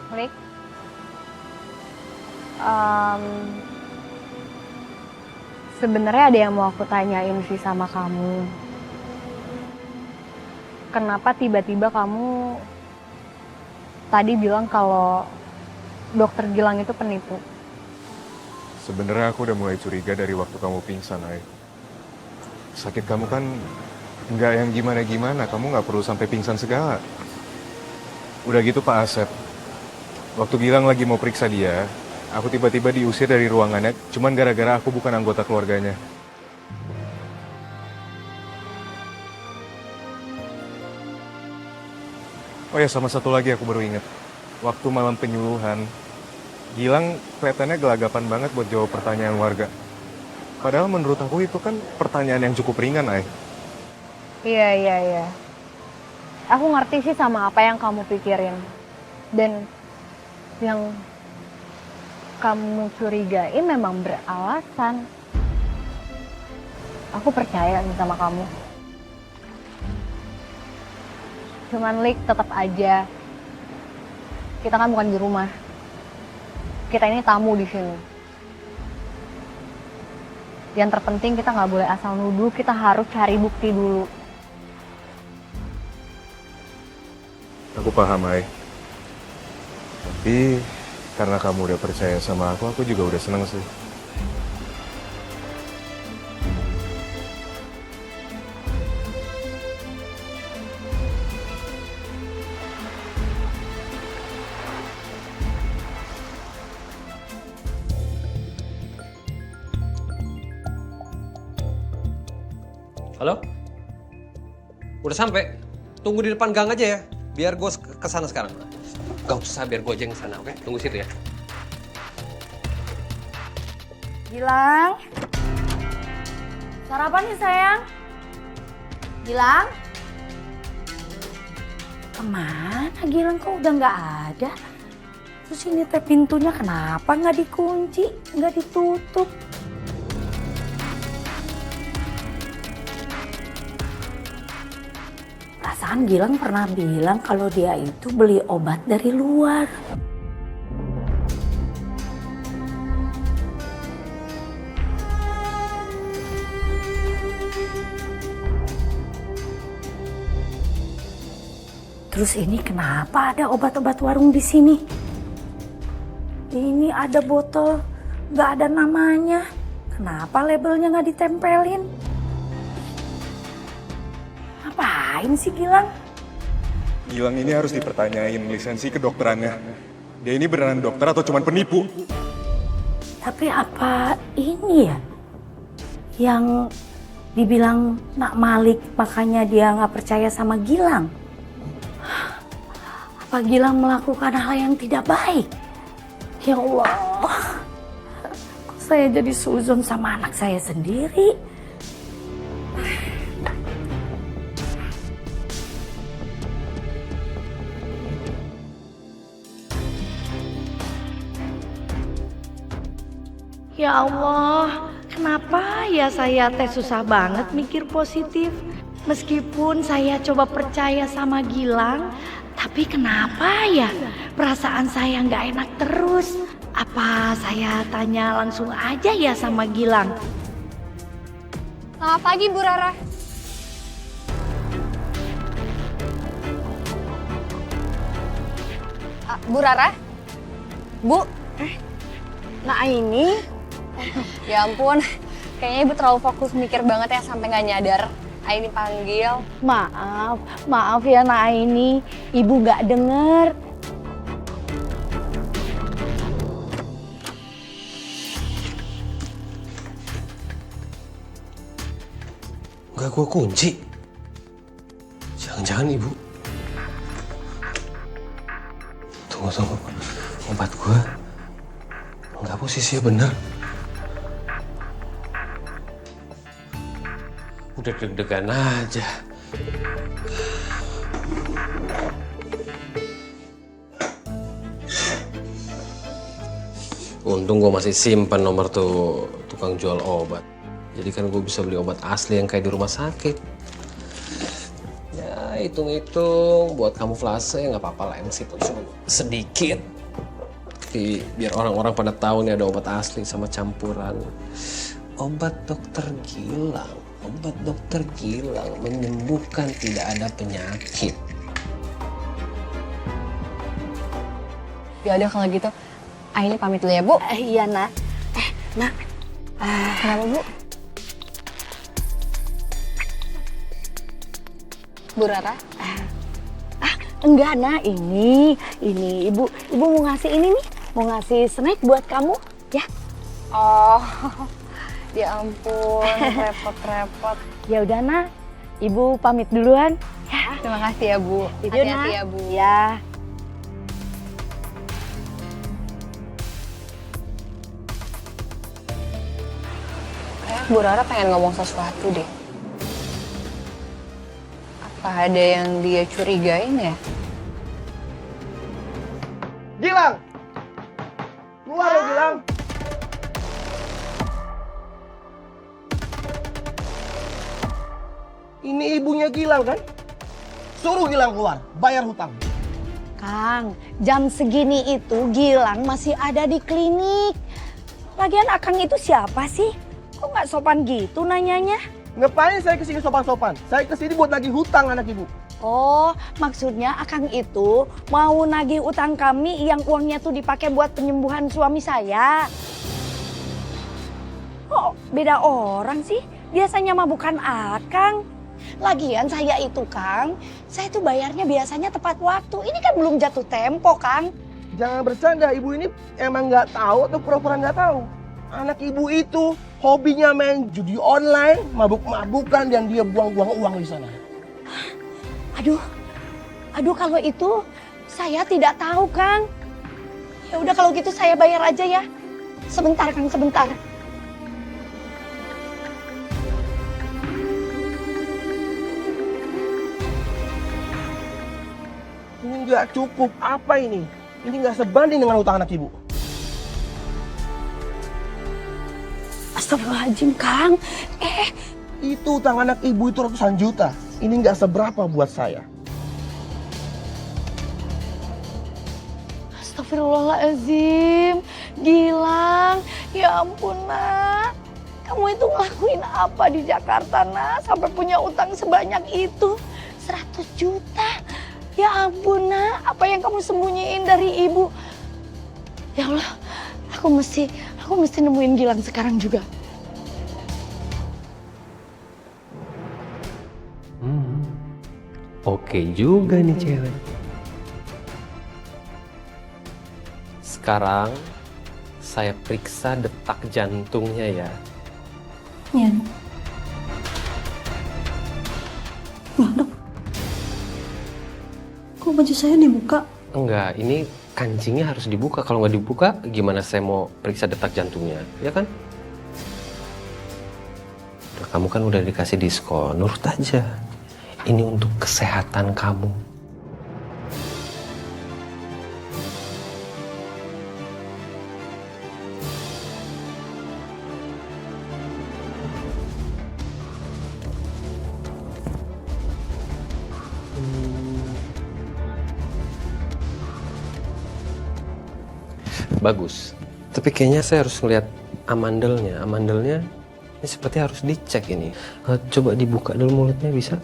Malik, sebenarnya ada yang mau aku tanyain sih sama kamu. Kenapa tiba-tiba kamu tadi bilang kalau dokter Gilang itu penipu? Sebenarnya aku udah mulai curiga dari waktu kamu pingsan, Ay. Sakit kamu kan nggak yang gimana-gimana, kamu nggak perlu sampai pingsan segala. Udah gitu Pak Asep, waktu Gilang lagi mau periksa dia, aku tiba-tiba diusir dari ruangannya, cuman gara-gara aku bukan anggota keluarganya. Oh ya, sama satu lagi aku baru ingat. Waktu malam penyuluhan, Gilang kelihatannya gelagapan banget buat jawab pertanyaan warga. Padahal menurut aku itu kan pertanyaan yang cukup ringan, Ay. Iya. Aku ngerti sih sama apa yang kamu pikirin. Dan yang kamu curigain memang beralasan. Aku percaya nih sama kamu. Cuman Lik, tetap aja. Kita kan bukan di rumah. Kita ini tamu di sini. Yang terpenting kita nggak boleh asal nuduh, kita harus cari bukti dulu. Aku paham, Ay. Tapi karena kamu udah percaya sama aku juga udah seneng sih. Halo? Udah sampai? Tunggu di depan gang aja ya. Biar gue kesana sekarang. Gak usah, biar gue aja yang kesana, oke? Tunggu situ ya. Gilang? Sarapan nih sayang. Gilang? Kemana Gilang, kok udah nggak ada? Terus ini teh pintunya kenapa nggak dikunci, nggak ditutup? Perasaan Gilang pernah bilang kalau dia itu beli obat dari luar. Terus ini kenapa ada obat-obat warung di sini? Ini ada botol, nggak ada namanya. Kenapa labelnya nggak ditempelin? Ngapain sih Gilang? Gilang ini harus dipertanyain lisensi kedokterannya. Dia ini beneran dokter atau cuma penipu? Tapi apa ini ya yang dibilang Nak Malik makanya dia nggak percaya sama Gilang? Apa Gilang melakukan hal yang tidak baik? Ya Allah, kok saya jadi suzon sama anak saya sendiri? Ya Allah, kenapa ya saya teh susah banget mikir positif? Meskipun saya coba percaya sama Gilang, tapi kenapa ya perasaan saya nggak enak terus? Apa saya tanya langsung aja ya sama Gilang? Selamat pagi Bu Rara. Bu Rara? Bu? Nah ini? Ya ampun, kayaknya Ibu terlalu fokus mikir banget ya sampai nggak nyadar. Aini panggil. Maaf ya Nak Aini, Ibu nggak denger. Nggak gua kunci. Jangan-jangan ibu. Tunggu. Obat gua nggak posisinya bener. Udah deg-degan aja. Untung gue masih simpan nomor tuh tukang jual obat. Jadi kan gue bisa beli obat asli yang kayak di rumah sakit. Ya hitung-hitung buat kamuflase ya nggak apa-apa lah, yang situ cuma sedikit. Tapi biar orang-orang pada tahu nih ada obat asli sama campuran. Obat dokter Gilang. Obat dokter Gilang menyembuhkan tidak ada penyakit. Ya udah kalau gitu, Aini pamit dulu ya Bu. Iya Nak. Nak. Kenapa Bu? Bu Rara? Enggak Nak, ini Ibu mau ngasih ini nih, mau ngasih snack buat kamu, ya. Oh, ya ampun, repot-repot. Ya udah Nak, Ibu pamit duluan. Ya. Terima kasih ya Bu. Itu Hati-hati Nak. ya Bu. Ya. Bu Rara pengen ngomong sesuatu deh. Apa ada yang dia curigain ya? Gilang! Keluar lo Gilang! Ini ibunya Gilang kan? Suruh Gilang keluar, bayar hutang. Kang, jam segini itu Gilang masih ada di klinik. Lagian Akang itu siapa sih? Kok nggak sopan gitu nanyanya? Ngapain saya kesini sopan-sopan? Saya kesini buat nagih hutang anak ibu. Oh, maksudnya Akang itu mau nagih utang kami yang uangnya tuh dipakai buat penyembuhan suami saya. Oh, beda orang sih. Biasanya mah bukan Akang. Lagian saya itu, Kang, saya tuh bayarnya biasanya tepat waktu. Ini kan belum jatuh tempo, Kang. Jangan bercanda, ibu ini emang nggak tahu atau pura-pura nggak tahu. Anak ibu itu hobinya main judi online, mabuk-mabukan, dan dia buang-buang uang di sana. Aduh kalau itu saya tidak tahu, Kang. Ya udah kalau gitu saya bayar aja ya. Sebentar, Kang, sebentar. Ini nggak cukup, apa ini? Ini nggak sebanding dengan utang anak ibu. Astagfirullahaladzim, Kang. Itu utang anak ibu itu ratusan juta. Ini nggak seberapa buat saya. Astagfirullahaladzim. Gilang, ya ampun Nak. Kamu itu ngelakuin apa di Jakarta Nak? Sampai punya utang sebanyak itu. 100 juta. Ya ampun Nak, apa yang kamu sembunyiin dari ibu? Ya Allah, aku mesti nemuin Gilang sekarang juga. Oke juga nih cewek. Sekarang saya periksa detak jantungnya ya. Ya. Loh, Dok. Kok baju saya dibuka? Enggak, ini kancingnya harus dibuka. Kalau nggak dibuka, gimana saya mau periksa detak jantungnya, ya kan? Nah, kamu kan udah dikasih diskon, nurut aja. Ini untuk kesehatan kamu. Bagus. Tapi kayaknya saya harus ngeliat amandelnya. Amandelnya ini seperti harus dicek ini. Coba dibuka dulu mulutnya, bisa?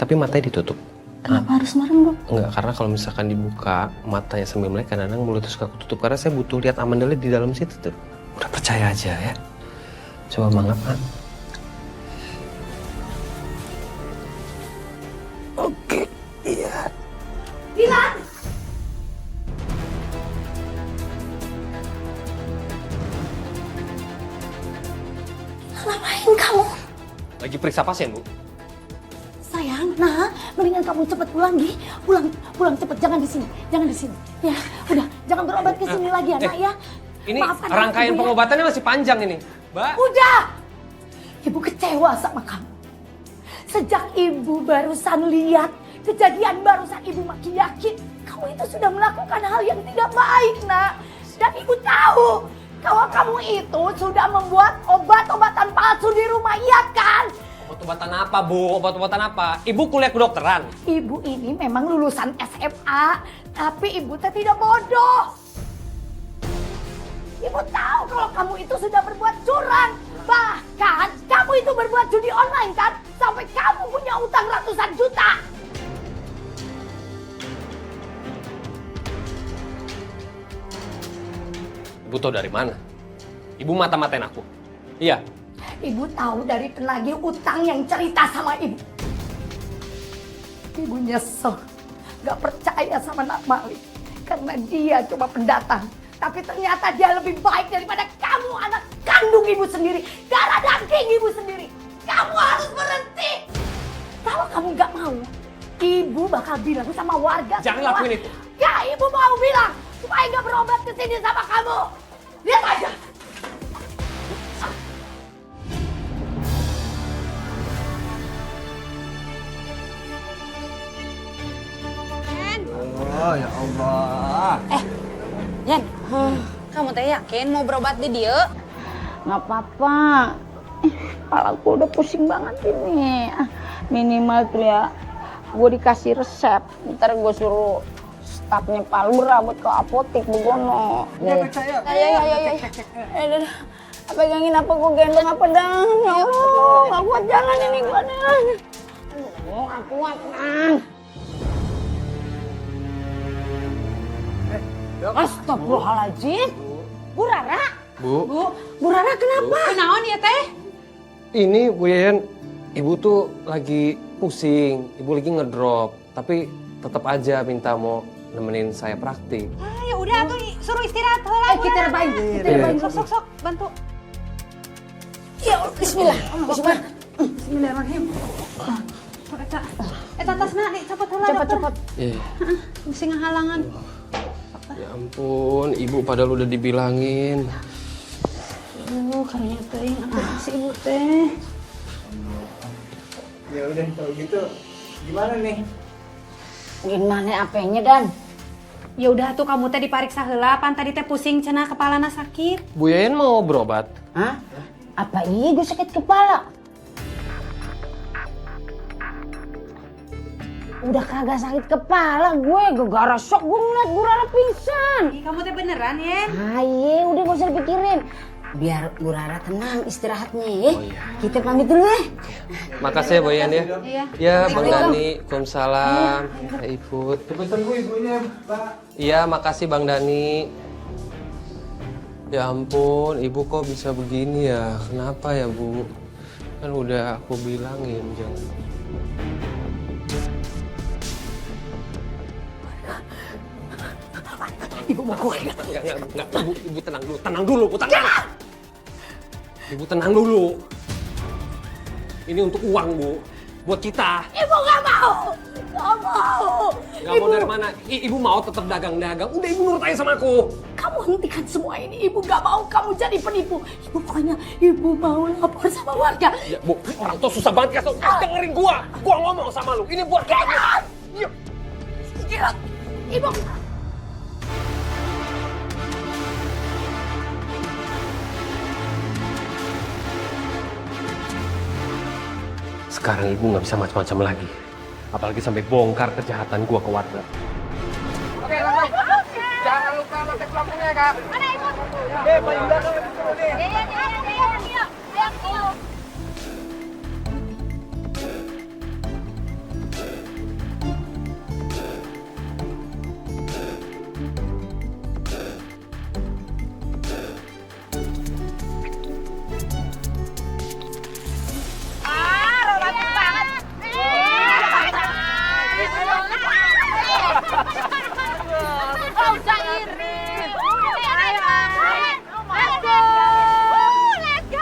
Tapi matanya ditutup. Kenapa harus merem, Dok? Enggak, karena kalau misalkan dibuka matanya sambil melek, kadang-kadang mulutnya suka ketutup. Karena saya butuh lihat amandelnya di dalam situ tuh. Udah percaya aja ya. Coba mangap, Pak. Oke, iya. Dilan! Ngapain kamu? Lagi periksa pasien, Bu. Sayang, nah, mendingan kamu cepet pulang, Gi. Pulang cepet, jangan di sini. Ya, udah, jangan berobat ke sini lagi ya, Nak ya. Ini Maafkan rangkaian aku, ya. pengobatannya masih panjang ini, Mbak. Udah! Ibu kecewa sama kamu. Sejak ibu barusan lihat kejadian barusan, ibu makin yakin kamu itu sudah melakukan hal yang tidak baik, Nak. Dan ibu tahu kalau kamu itu sudah membuat obat-obatan palsu di rumah, iya kan? Obat-obatan apa, Bu? Obat-obatan apa? Ibu kuliah kedokteran. Ibu ini memang lulusan SMA, tapi ibu teh tidak bodoh. Ibu tahu kalau kamu itu sudah berbuat curang. Bahkan kamu itu berbuat judi online kan? Sampai kamu punya utang ratusan juta. Ibu tahu dari mana? Ibu mata-matain aku. Iya. Ibu tahu dari penagih utang yang cerita sama ibu. Ibu nyesel, gak percaya sama Nak Malik. Karena dia cuma pendatang. Tapi ternyata dia lebih baik daripada kamu, anak kandung ibu sendiri. Darah daging ibu sendiri. Kamu harus berhenti. Kalau kamu gak mau, ibu bakal bilang sama warga. Jangan semua, lakuin itu. Ya, ibu mau bilang supaya gak berobat ke sini sama kamu. Lihat aja. Oh ya Allah. Yan, kamu teh yakin mau berobat di dia? Nggak apa-apa. Kepalaku udah pusing banget ini. Minimal tuh ya, gue dikasih resep. Ntar gue suruh stafnya Pak Lurah buat ke apotek begono. Udah percaya. Ya. Pegangin apa gue gendong apa dah? Ya Allah, nggak kuat jalan ini gue dah. Oh, nggak kuat kan. Astagfirullahaladzim. Bu Rara. Bu. Bu Rara kenapa? Kenaon ya teh? Ini Bu Yayan, Ibu tuh lagi pusing. Ibu lagi ngedrop. Tapi tetap aja minta mau nemenin saya praktik. Ya udah tuh suruh istirahat heula. Kita rebahin. Sok bantu. Ya bismillah. Bismillahirrahmanirrahim. Eta tasna dicopot heula dokter. Cepet. Iya. Mesti ngahalangan. Ya ampun, Ibu padahal udah dibilangin. Kayaknya teh apa sih ibu teh? Ya udah kalau gitu gimana nih? Gimana apanya Dan? Ya udah tuh kamu teh dipariksa heula, pan tadi teh pusing cenah kepalana sakit. Bu Yayan mau berobat? Hah? Apa iya gue sakit kepala? Udah kagak sakit kepala gue, gara-gara shock gue ngeliat Bu Rara pingsan. Kamu teh beneran ya? Iya, udah gak usah dipikirin. Biar Bu Rara tenang istirahatnya ya. Kita pamit dulu ya. Makasih ya Bu Yayan ya. Iya. Ya Bang Dani, Waalaikumsalam. Ya Iput. Cepetan Bu ibunya, Pak. Iya makasih Bang Dani. Ya ampun, Ibu kok bisa begini ya? Kenapa ya Bu? Kan udah aku bilangin jangan. Ibu mau gue. Enggak, Ibu tenang dulu, Bu, tenang. Ibu tenang dulu. Ini untuk uang, Bu. Buat kita. Ibu gak mau. Gak mau. Gak mau dari mana? Ibu mau tetap dagang-dagang. Udah Ibu nurut aja sama aku. Kamu hentikan semua ini. Ibu gak mau kamu jadi penipu. Ibu pokoknya Ibu mau lapor sama warga. Ya, Bu, orang tuh susah banget kasih. Dengerin gua. Gua ngomong sama lu. Ini buat kamu. Gila. Ibu. Sekarang Ibu nggak bisa macam-macam lagi. Apalagi sampai bongkar kejahatan gua ke warga. Oke, jangan Mana tes pelampungnya, Kak? Mana ikut? Paling belakang itu dulu nih. Iya. Ayo. Romantis banget. Oh, usah iri. Ayo. Let's go. Let's go.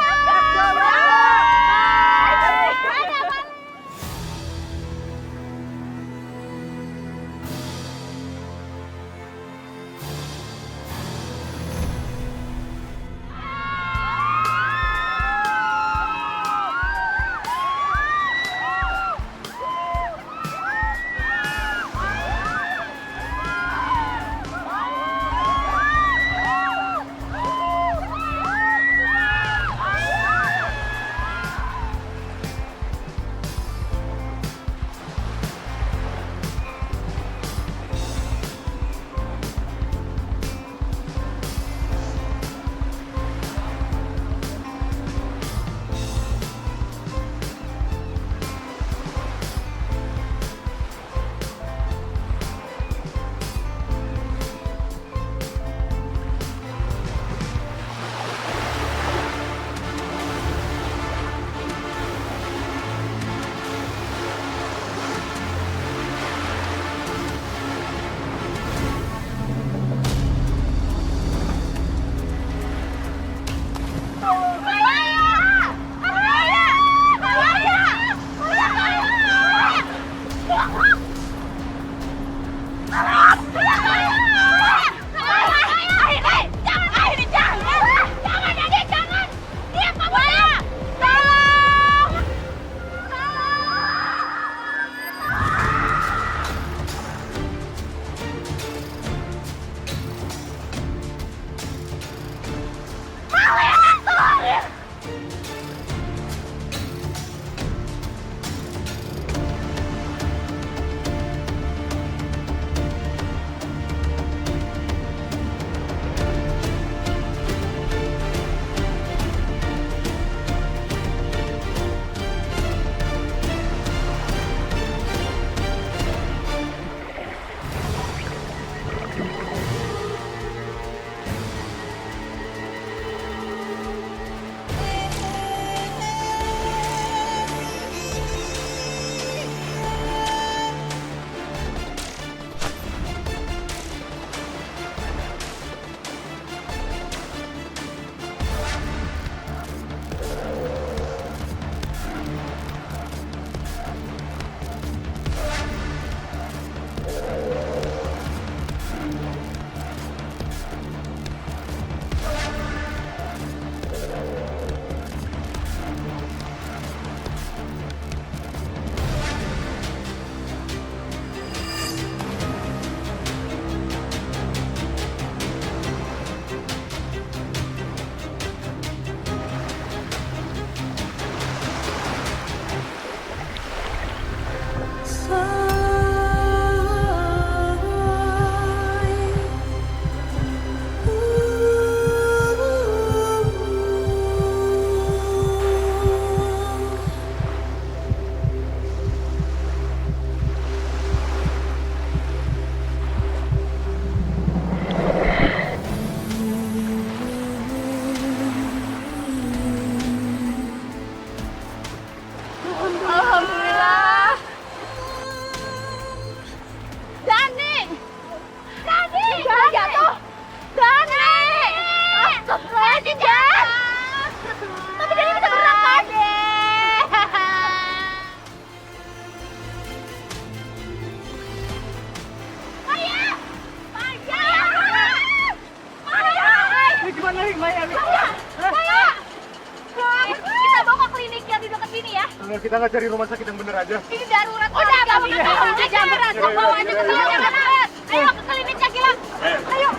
Kita nggak cari rumah sakit yang bener aja. Ini darurat. Udah, bawa ke darurat aja. Bawa aja ke darurat. Ayo ke kliniknya, Gilang. Ayo.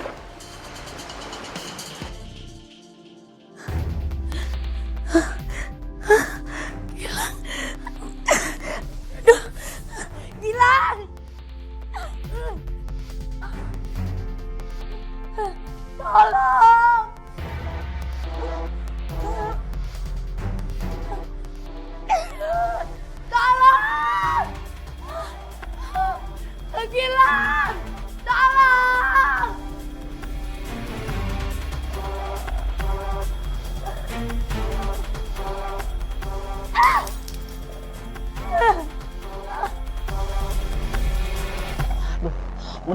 Gilang. Aduh. Gilang.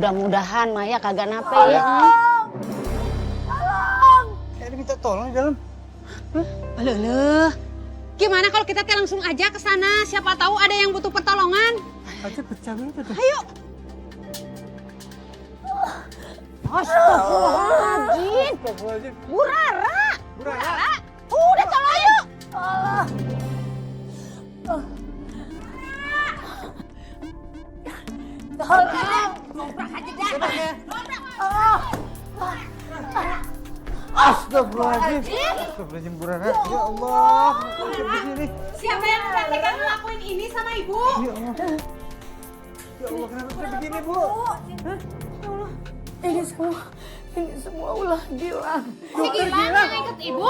Mudah-mudahan Maya kagak nape ya. Kayak minta tolong di dalam. Alah, gimana kalau kita langsung aja ke sana? Siapa tahu ada yang butuh pertolongan. Aja pecah banget tuh. Ayo. Astagfirullahaladzim. Bu Rara. Udah tolong ayo. Astagfirullahaladzim, Bu Rara. Ya Allah. Begini. Siapa yang praktekkan ngelakuin ini sama ibu? Ya Allah. Ya Allah, kenapa bisa begini, Bu? Ini semua ulah Gilang. Si Gilang yang ikut ibu?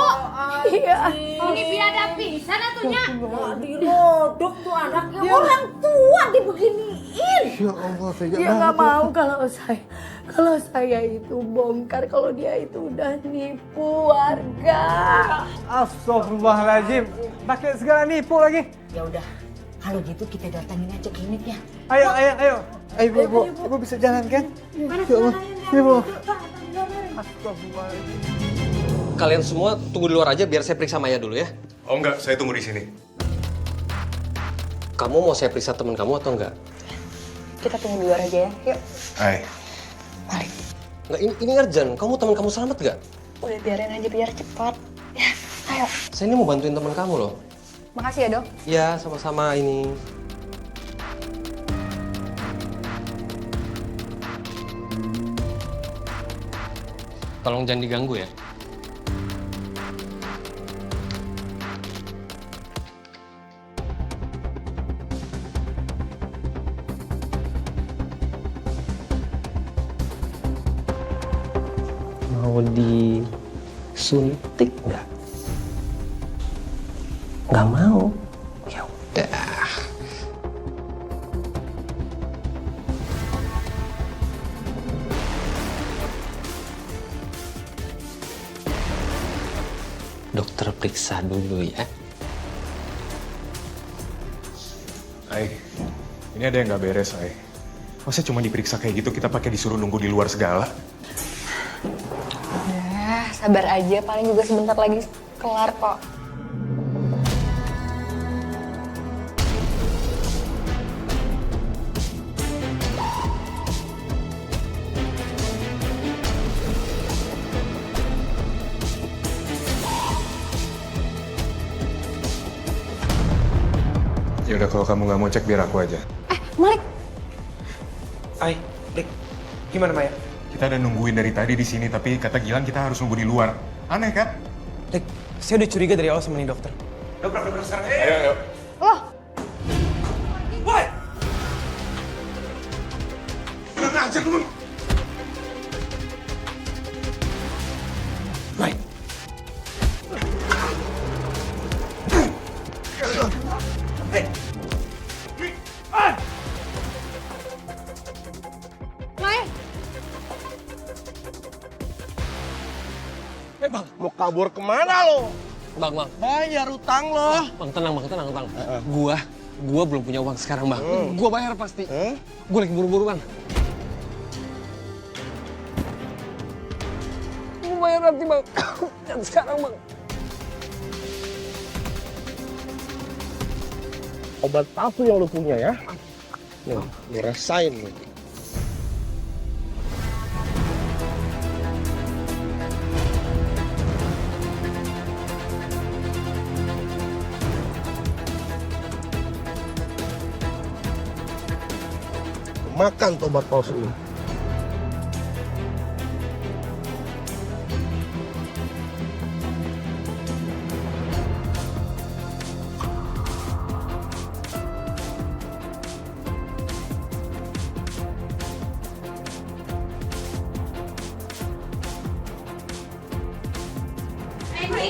Iya. Ini biadab pisan atunya. Dirodok tuh anaknya. Orang tua dibeginiin. Ya Allah, tega Dia nggak mau kalau saya itu bongkar kalau dia itu udah nipu warga. Astagfirullahaladzim. Pakai segala nipu lagi. Ya udah, kalau gitu kita datangin aja klinik ya. Ayo. Ayo, Bu. Ibu bisa jalan kan? Ya Allah. Ya, Bu. Astagfirullahaladzim. Kalian semua tunggu di luar aja biar saya periksa Maya dulu ya. Oh enggak, saya tunggu di sini. Kamu mau saya periksa teman kamu atau enggak? Kita tunggu di luar aja ya. Yuk. Hai. Mari. Nggak, ini urgent. Kamu teman kamu selamat nggak? Udah biarin aja biar cepat. Ya, ayo. Saya ini mau bantuin teman kamu loh. Makasih ya, Dok. Ya, sama-sama ini. Tolong jangan diganggu ya. Mau disuntik nggak? Nggak mau. Ya udah. Dokter periksa dulu ya. Hai. Ini ada yang nggak beres, Hai. Masa cuma diperiksa kayak gitu kita pakai disuruh nunggu di luar segala? Udah, sabar aja. Paling juga sebentar lagi kelar kok. Ya udah kalau kamu nggak mau cek biar aku aja. Malik. Hai, Lik. Gimana Maya? Kita udah nungguin dari tadi di sini tapi kata Gilang kita harus nunggu di luar. Aneh kan? Lik, saya udah curiga dari awal sama nih dokter. Dokter sekarang. Ayo. Loh, Woi! Kurang ajar lu. Baik. Bang, mau kabur kemana lo? Bang. Bayar utang lo. Bang, tenang. Gua belum punya uang sekarang, Bang. Gua bayar pasti. Gua lagi buru-buru, Bang. Gua bayar nanti, Bang. Jangan sekarang, Bang. Obat palsu yang lo punya ya? Nih, lo rasain nih. Makan tuh obat palsu ini.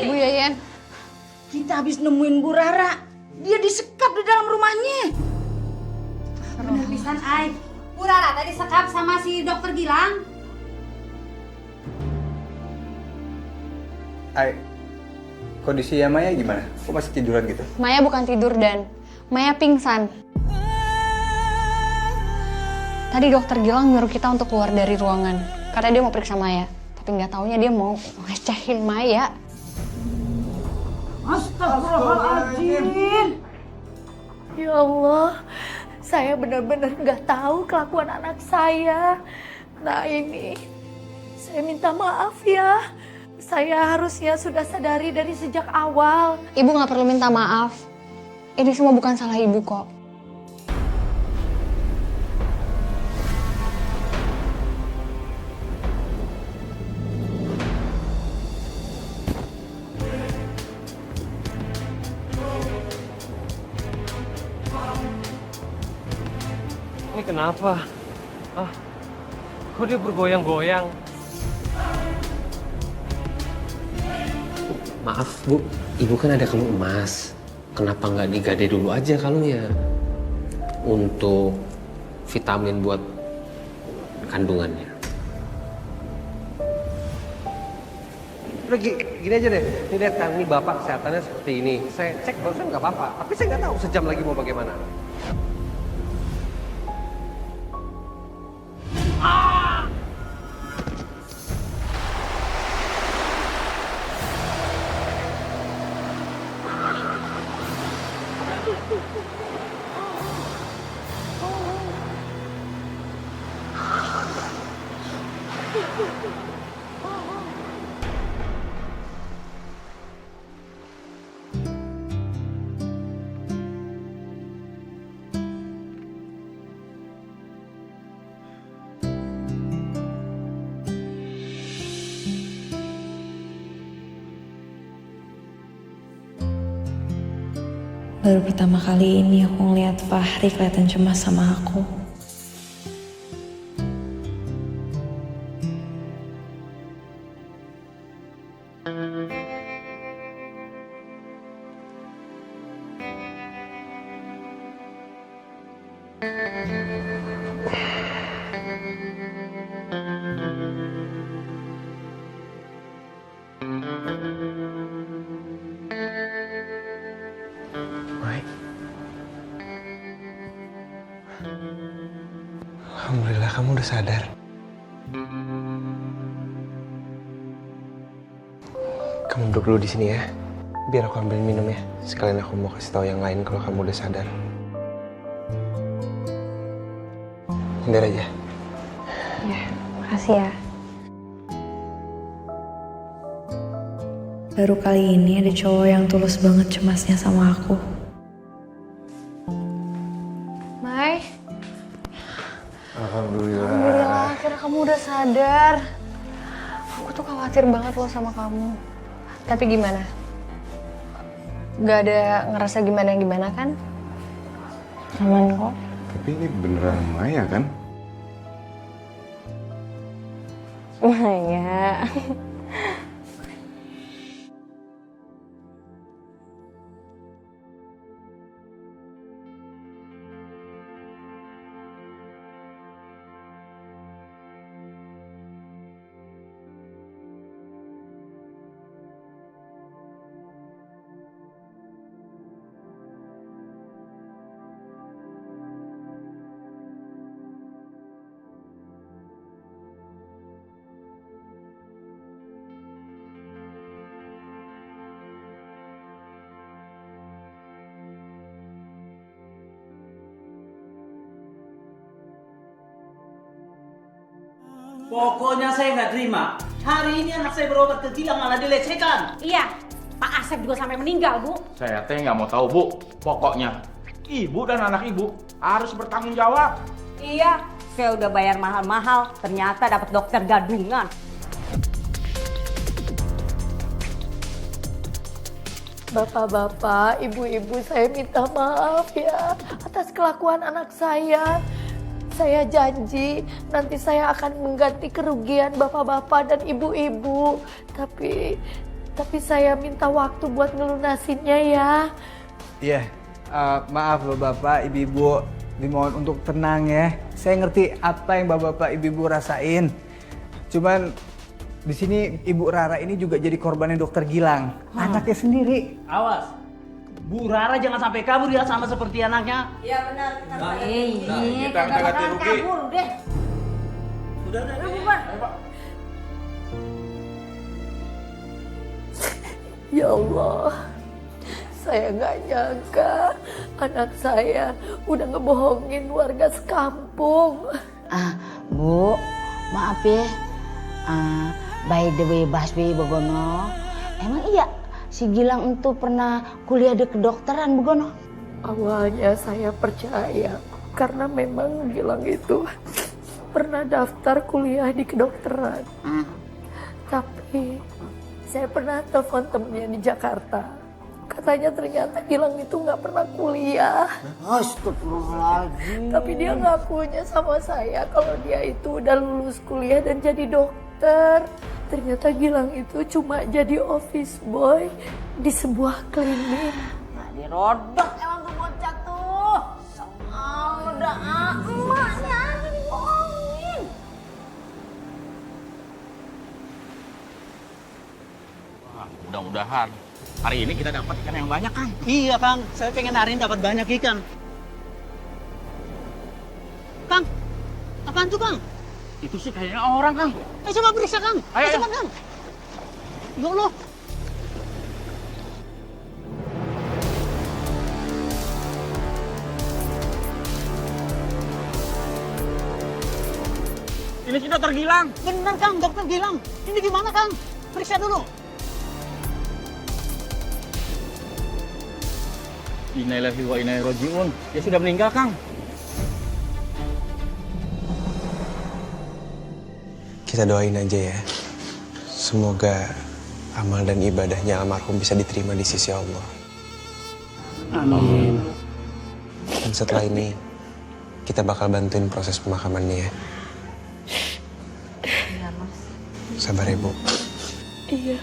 Bu Yayan. Kita habis nemuin Bu Rara. Dia disekap di dalam rumahnya. Bener pisan, Ai. Bu Rara tadi sekap sama si dokter Gilang. Hai. Kondisinya Maya gimana? Kok masih tiduran gitu? Maya bukan tidur, Dan. Maya pingsan. Tadi dokter Gilang nyuruh kita untuk keluar dari ruangan. Karena dia mau periksa Maya. Tapi nggak taunya dia mau ngecehin Maya. Astagfirullahaladzim. Ya Allah, saya benar-benar nggak tahu kelakuan anak saya. Nah ini, saya minta maaf ya. Saya harusnya sudah sadari dari sejak awal. Ibu nggak perlu minta maaf. Ini semua bukan salah ibu kok. Ini kenapa? Kok dia bergoyang-goyang? Maaf Bu, Ibu kan ada kalung emas. Kenapa nggak digade dulu aja kalungnya? Untuk vitamin buat kandungannya. Udah gini aja deh, ini lihat kan, ini Bapak kesehatannya seperti ini. Saya cek barusan nggak apa-apa, tapi saya nggak tahu sejam lagi mau bagaimana. Baru pertama kali ini aku ngeliat Fahri kelihatan cemas sama aku. Alhamdulillah kamu udah sadar. Kamu duduk dulu di sini ya. Biar aku ambil minum ya. Sekalian aku mau kasih tahu yang lain kalau kamu udah sadar. Hindar aja. Ya, makasih ya. Baru kali ini ada cowok yang tulus banget cemasnya sama aku. Mai. Alhamdulillah. Alhamdulillah, akhirnya kamu udah sadar. Aku tuh khawatir banget loh sama kamu. Tapi gimana? Gak ada ngerasa gimana-gimana kan? Aman kok. Tapi ini beneran Maya kan? Maya. Pokoknya saya nggak terima. Hari ini anak saya berobat ke Gilang malah dilecehkan. Iya, Pak Asep juga sampai meninggal, Bu. Saya teh nggak mau tahu, Bu. Pokoknya ibu dan anak ibu harus bertanggung jawab. Iya, saya udah bayar mahal-mahal, ternyata dapat dokter gadungan. Bapak-bapak, ibu-ibu, saya minta maaf ya atas kelakuan anak saya. Saya janji nanti saya akan mengganti kerugian bapak-bapak dan ibu-ibu. Tapi saya minta waktu buat ngelunasinnya ya. Iya, maaf loh Bapak, Ibu-ibu. Dimohon untuk tenang ya. Saya ngerti apa yang Bapak-bapak, Ibu-ibu rasain. Cuman di sini Ibu Rara ini juga jadi korbannya Dokter Gilang. Anaknya sendiri. Awas, Bu Rara jangan sampai kabur ya sama seperti anaknya. Iya benar, kita kita ganti rugi. kabur deh. Udah. Bubar. Ya Allah, saya nggak nyangka anak saya udah ngebohongin warga sekampung. Bu, maaf ya. By the way, Basbi Bogono, emang iya si Gilang itu pernah kuliah di kedokteran Bogono? Awalnya saya percaya karena memang Gilang itu pernah daftar kuliah di kedokteran. Tapi saya pernah telepon temennya di Jakarta. Katanya ternyata Gilang itu nggak pernah kuliah. Astagfirullahaladzim. Tapi dia ngakunya sama saya kalau dia itu udah lulus kuliah dan jadi dokter. Ternyata Gilang itu cuma jadi office boy di sebuah klinik. Nah, dirodok emang tuh bocah tuh. Sama udah emaknya dibohongin. Mudah-mudahan hari ini kita dapat ikan yang banyak, Kang. Iya, Kang. Saya pengen hari ini dapat banyak ikan. Kang, apaan tuh, Kang? Itu sih kayaknya orang, Kang. Coba periksa, Kang. Ayo, coba, Kang. Ya Allah. Ini si dokter Gilang. Bener, Kang. Dokter Gilang. Ini gimana, Kang? Periksa dulu. Innalillahi wa inna ilaihi raji'un. Dia sudah meninggal, Kang. Kita doain aja ya. Semoga amal dan ibadahnya almarhum bisa diterima di sisi Allah. Amin. Dan setelah ini, kita bakal bantuin proses pemakamannya ya. Iya, Mas. Sabar ya, Bu. Iya.